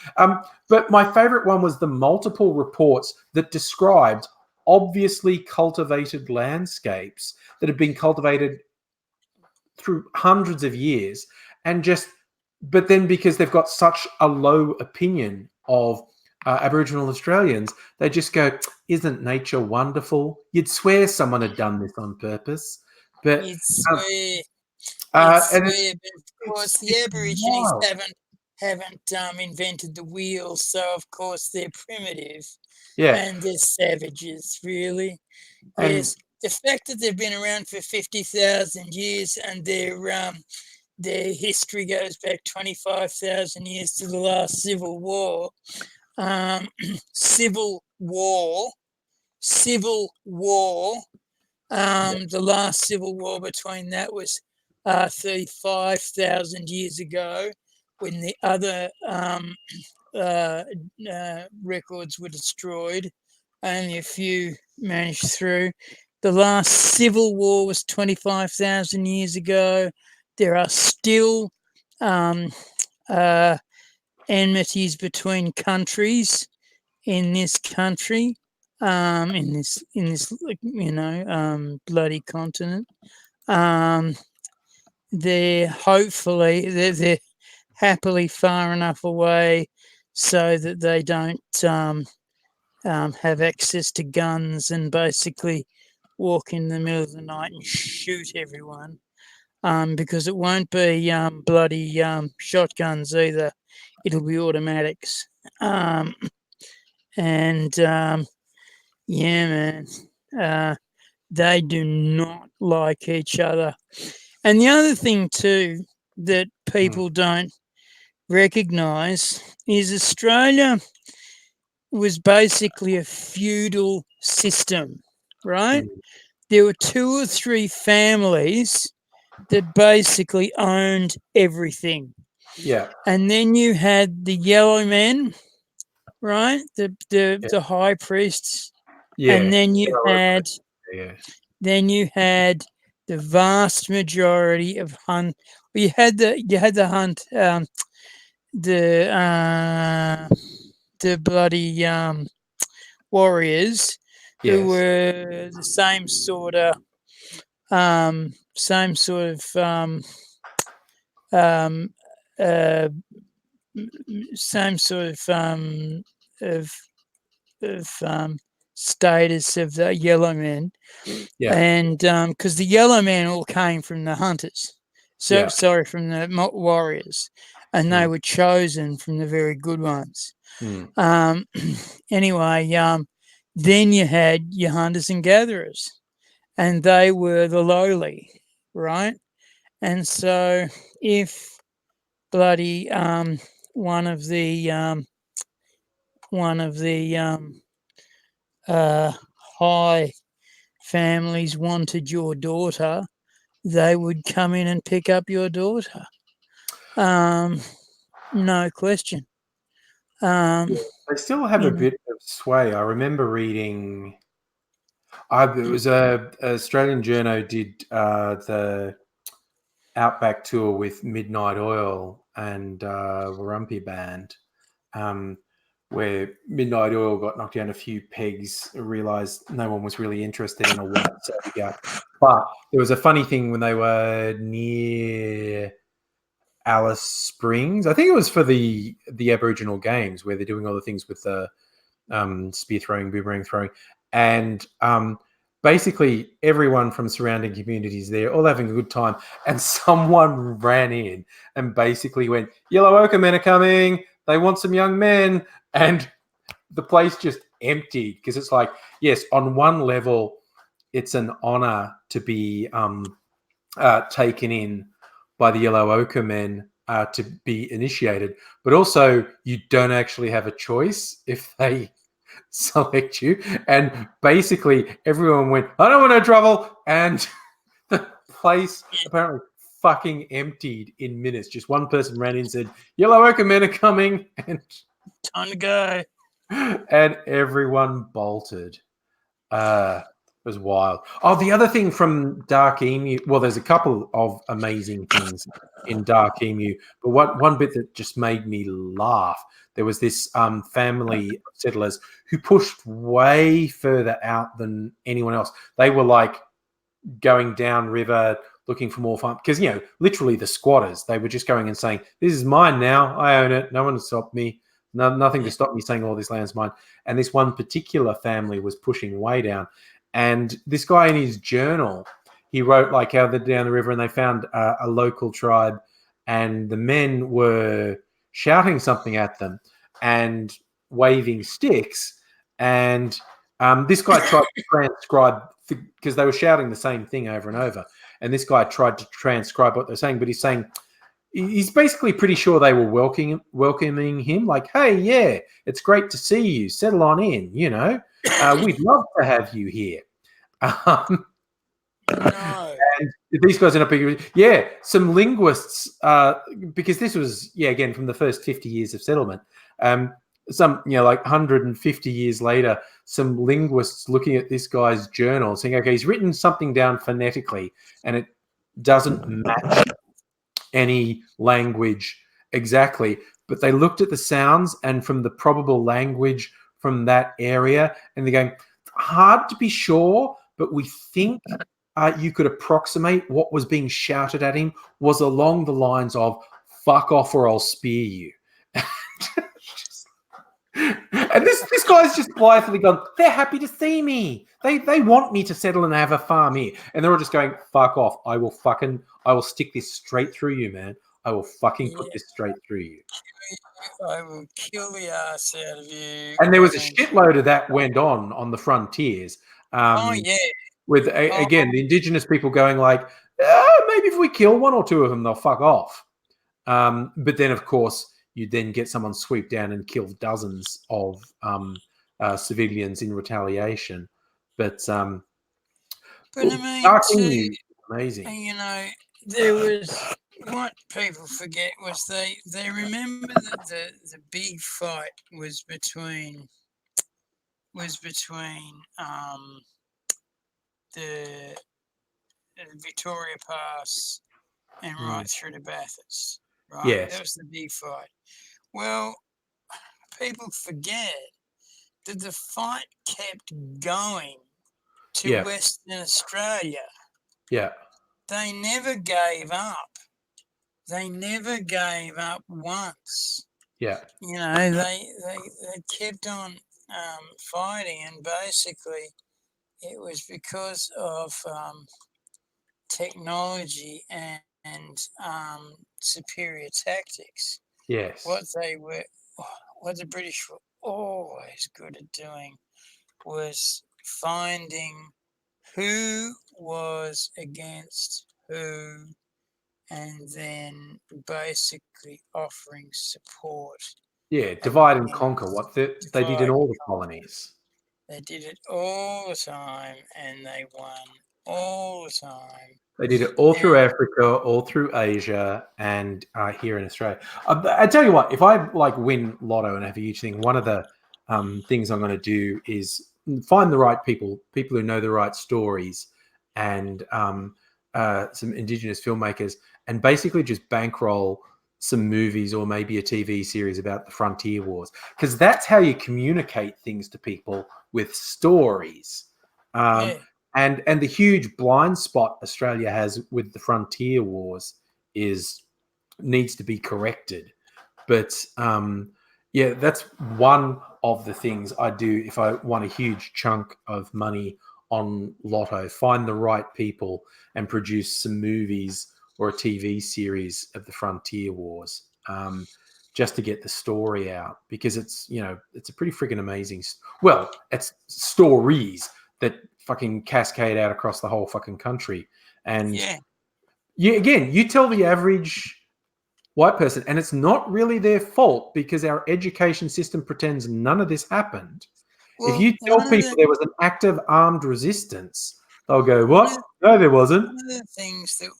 But my favorite one was the multiple reports that described obviously cultivated landscapes that had been cultivated through hundreds of years and just, but then because they've got such a low opinion of Aboriginal Australians, they just go, isn't nature wonderful? You'd swear someone had done this on purpose. But You'd swear, and but of course the it's Aborigines wild. haven't invented the wheel, so of course they're primitive Yeah. and they're savages, really. And Yes, the fact that they've been around for 50,000 years and their history goes back 25,000 years to the last civil war. Civil war. The last civil war between that was 35,000 years ago, when the other records were destroyed. Only a few managed through. The last civil war was 25,000 years ago. There are still enmities between countries in this country, in this bloody continent. They're happily far enough away so that they don't have access to guns and basically walk in the middle of the night and shoot everyone, because it won't be bloody shotguns either. It'll be automatics. And yeah, man, they do not like each other. And the other thing too that people don't recognise is Australia was basically a feudal system, right? There were 2 or 3 families that basically owned everything. Yeah. And then you had the yellow men, right? The high priests. Yeah. And then you had Yeah. the vast majority of hunt. You had the hunt the bloody warriors who Yes. were the same sort of status of the yellow men, Yeah. and because the yellow men all came from the hunters, from the warriors, and they were chosen from the very good ones. Anyway, then you had your hunters and gatherers, and they were the lowly, right? And so if bloody one of the high families wanted your daughter, they would come in and pick up your daughter. No question. They still have a bit of sway. I remember reading. It was a Australian journo did the Outback tour with Midnight Oil and Warumpi Band, where Midnight Oil got knocked down a few pegs, realised no one was really interested in a white savior. But there was a funny thing when they were near Alice Springs. I think it was for the Aboriginal Games where they're doing all the things with the spear throwing, boomerang throwing, and basically everyone from surrounding communities there, all having a good time, and someone ran in and basically went, "Yellow Ochre men are coming. They want some young men," and the place just emptied because it's like, yes, on one level, it's an honor to be taken in by the Yellow Ochre men to be initiated, but also you don't actually have a choice if they select you. And basically everyone went, "I don't want no trouble," and the place apparently fucking emptied in minutes. Just one person ran in and said, "Yellow Ochre men are coming," and time to go. And everyone bolted. It was wild. Oh, the other thing from Dark Emu, well, there's a couple of amazing things in Dark Emu, but one bit that just made me laugh, there was this family of settlers who pushed way further out than anyone else. They were like going down river looking for more farm, because, literally the squatters, they were just going and saying, "This is mine now. I own it. No one has stopped me. Nothing to stop me saying all this land's mine." And this one particular family was pushing way down. And this guy in his journal, he wrote like how they're down the river and they found a local tribe, and the men were shouting something at them and waving sticks. And this guy tried to transcribe, because they were shouting the same thing over and over. And this guy tried to transcribe what they're saying, but he's basically pretty sure they were welcoming him, like, "Hey, yeah, it's great to see you. Settle on in, we'd love to have you here." No. And these guys end up being, some linguists, because this was, again, from the first 50 years of settlement. Some, like 150 years later, some linguists looking at this guy's journal saying, okay, he's written something down phonetically and it doesn't match any language exactly, but they looked at the sounds and from the probable language from that area, and they're going, hard to be sure, but we think you could approximate what was being shouted at him was along the lines of "fuck off or I'll spear you." And this guy's just blithely gone, they're happy to see me. They want me to settle and have a farm here. And they're all just going, fuck off. I will stick this straight through you, man. I will fucking put this straight through you. I will kill the ass out of you. And there was a shitload of that went on the frontiers. Oh, yeah. With, again, the indigenous people going like, maybe if we kill one or two of them, they'll fuck off. But then, of course, you then get someone sweep down and kill dozens of civilians in retaliation. But I mean, too, amazing. you know, there was what people forget was they remember that the big fight was between the Victoria Pass and right through to Bathurst. Right, yes, that was the big fight. Well, people forget that the fight kept going to Western Australia. Yeah. They never gave up. They never gave up once. Yeah. You know, they kept on fighting, and basically it was because of technology and superior tactics. Yes. What the British were always good at doing was finding who was against who and then basically offering support. Yeah, divide and conquer. They did in all the colonies. They did it all the time, and they won all the time. They did it all through Africa, all through Asia, and here in Australia. I tell you what, if I win Lotto and have a huge thing, one of the things I'm going to do is find the right people who know the right stories, and some Indigenous filmmakers, and basically just bankroll some movies or maybe a TV series about the frontier wars, because that's how you communicate things to people, with stories. And the huge blind spot Australia has with the frontier wars needs to be corrected. But yeah, that's one of the things I do if I want a huge chunk of money on Lotto: find the right people and produce some movies or a TV series of the frontier wars, just to get the story out, because it's a pretty freaking amazing. Well, it's stories that fucking cascade out across the whole fucking country, and again, you tell the average white person, and it's not really their fault because our education system pretends none of this happened. Well, if you tell people there was an active armed resistance, they'll go, what? No, there wasn't. One of the things that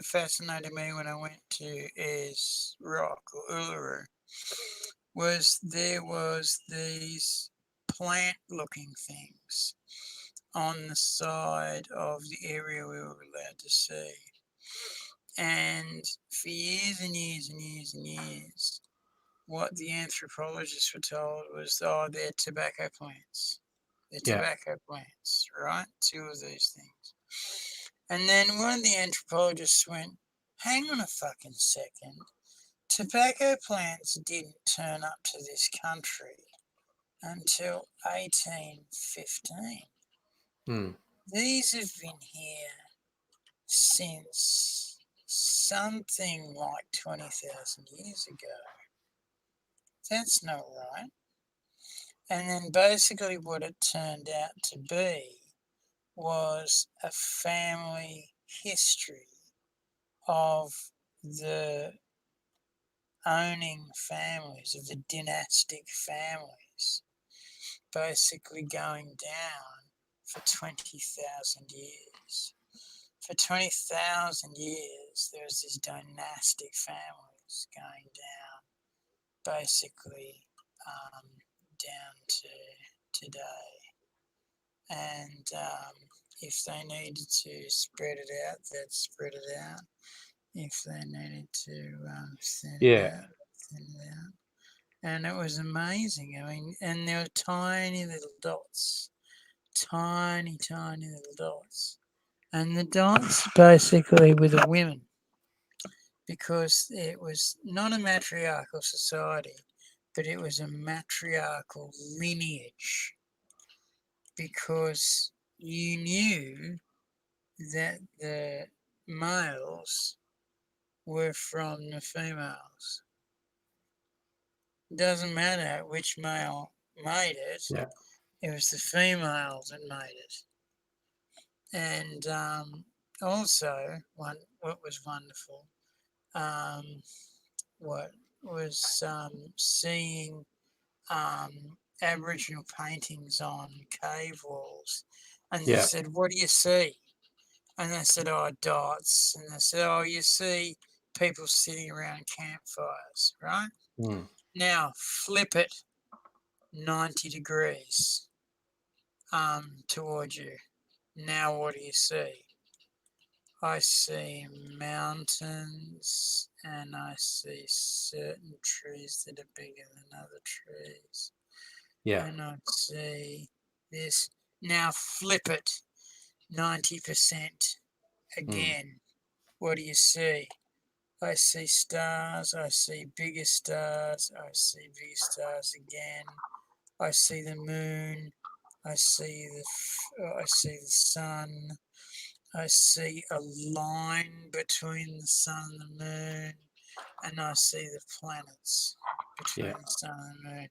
fascinated me when I went to Ayers Rock or Uluru was there was these plant-looking things on the side of the area we were allowed to see. And for years and years and years and years, what the anthropologists were told was, they're tobacco plants. They're tobacco plants, right? Two of these things. And then one of the anthropologists went, hang on a fucking second. Tobacco plants didn't turn up to this country until 1815. These have been here since something like 20,000 years ago. That's not right. And then basically what it turned out to be was a family history of the owning families, of the dynastic families, basically going down for 20,000 years. For 20,000 years, there's this dynastic families going down, basically down to today. And if they needed to spread it out, they'd spread it out. If they needed to thin it out. And it was amazing. I mean, and there were tiny little dots. Tiny, tiny little dots. And the dots basically were the women, because it was not a matriarchal society. but it was a matriarchal lineage because you knew that the males were from the females. Doesn't matter which male made it. Yeah. It was the females that made it. And also, what was wonderful, what was seeing Aboriginal paintings on cave walls, and they Yeah. said, "What do you see?" And they said, "Oh, dots." And they said, "Oh, you see people sitting around campfires, right?" Mm. Now flip it 90 degrees towards you. Now what do you see? I see mountains and I see certain trees that are bigger than other trees. Yeah. And I see this. Now flip it 90% again. What do you see? I see stars, I see bigger stars, I see bigger stars again. I see the moon, I see the sun. I see a line between the sun and the moon, and I see the planets between the sun and the moon.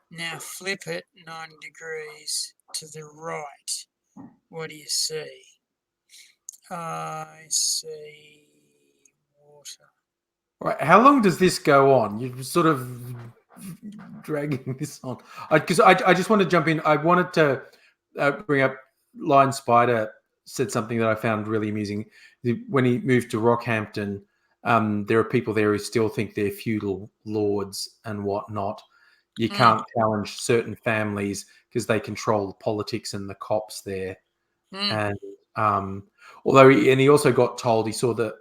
Now flip it 90 degrees to the right. What do you see? I see water. Right. How long does this go on? You're sort of dragging this on. Because I just want to jump in. I wanted to bring up Lion Spider said something that I found really amusing. When he moved to Rockhampton, there are people there who still think they're feudal lords and whatnot. You can't challenge certain families because they control the politics and the cops there. And although he also got told, he saw the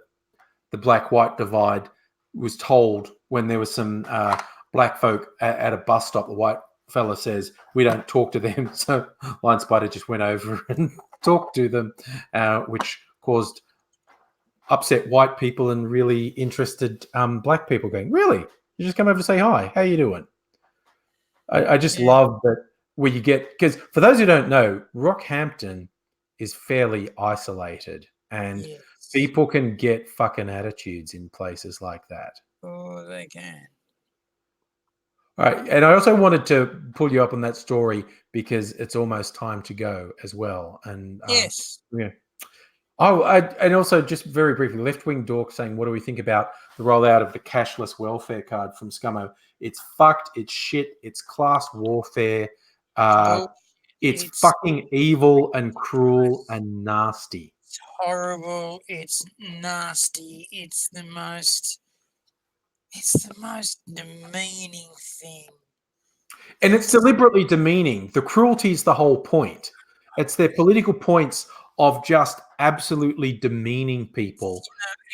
black-white divide, was told when there was some black folk at a bus stop, the white fella says, "We don't talk to them." So Lion Spider just went over and talked to them, which caused upset white people and really interested black people going, "Really? You just come over to say hi. How you doing?" I just love that where you get, because for those who don't know, Rockhampton is fairly isolated and Yes. people can get fucking attitudes in places like that. Oh, they can. All right. And I also wanted to pull you up on that story because it's almost time to go as well. And Yes. yeah. Oh, and also just very briefly, Left Wing Dork saying, what do we think about the rollout of the cashless welfare card from Scummo? It's fucked. It's shit. It's class warfare. Bull. It's It's fucking evil and cruel and nasty. horrible. It's nasty. It's the most demeaning thing. And it's deliberately demeaning. The cruelty is the whole point. It's their political points of just absolutely demeaning people.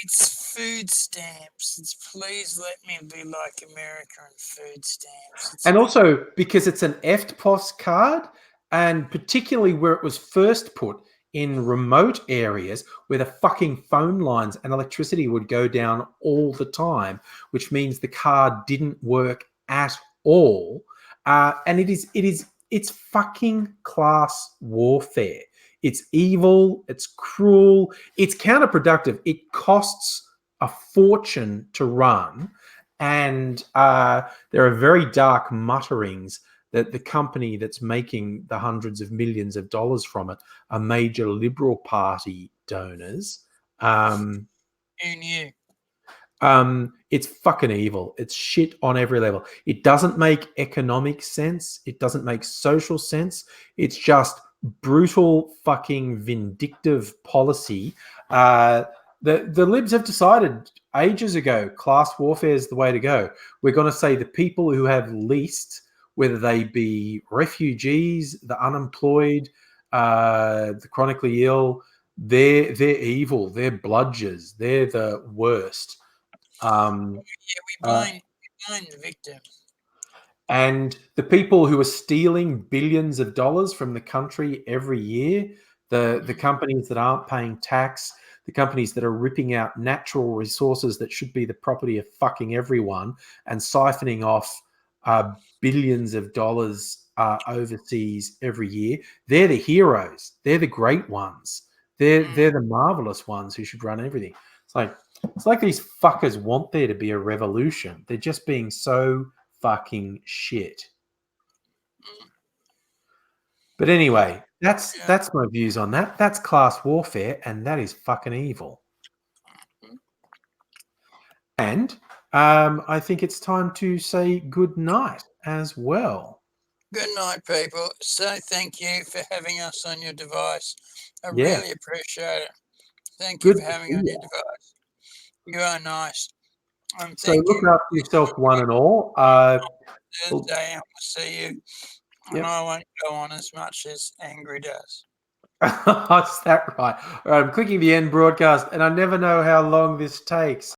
It's food stamps. It's please let me be like America and food stamps. And also because it's an EFTPOS card, and particularly where it was first put in remote areas where the fucking phone lines and electricity would go down all the time, which means the card didn't work at all. And it's fucking class warfare. It's evil. It's cruel. It's counterproductive. It costs a fortune to run. And there are very dark mutterings that the company that's making the hundreds of millions of dollars from it are major Liberal Party donors. Who knew? It's fucking evil. It's shit on every level. It doesn't make economic sense. It doesn't make social sense. It's just brutal, fucking vindictive policy. The Libs have decided ages ago class warfare is the way to go. We're going to say the people who have least, whether they be refugees, the unemployed, the chronically ill, they're evil. They're bludgers. They're the worst. We blame the victim. And the people who are stealing billions of dollars from the country every year, the companies that aren't paying tax, the companies that are ripping out natural resources that should be the property of fucking everyone and siphoning off billions of dollars overseas every year. They're the heroes. They're the great ones. They're the marvelous ones who should run everything. It's like these fuckers want there to be a revolution. They're just being so fucking shit. But anyway, that's my views on that. That's class warfare, and that is fucking evil. And I think it's time to say good night as well. Good night, people. So thank you for having us on your device. I Yeah. really appreciate it. Thank Good you for to having see me on you. your device. You are nice. So Thank look you. after yourself, one and all. Thursday, I will see you. And Yep. I won't go on as much as Angry does. Is that right? All right, I'm clicking the end broadcast, and I never know how long this takes.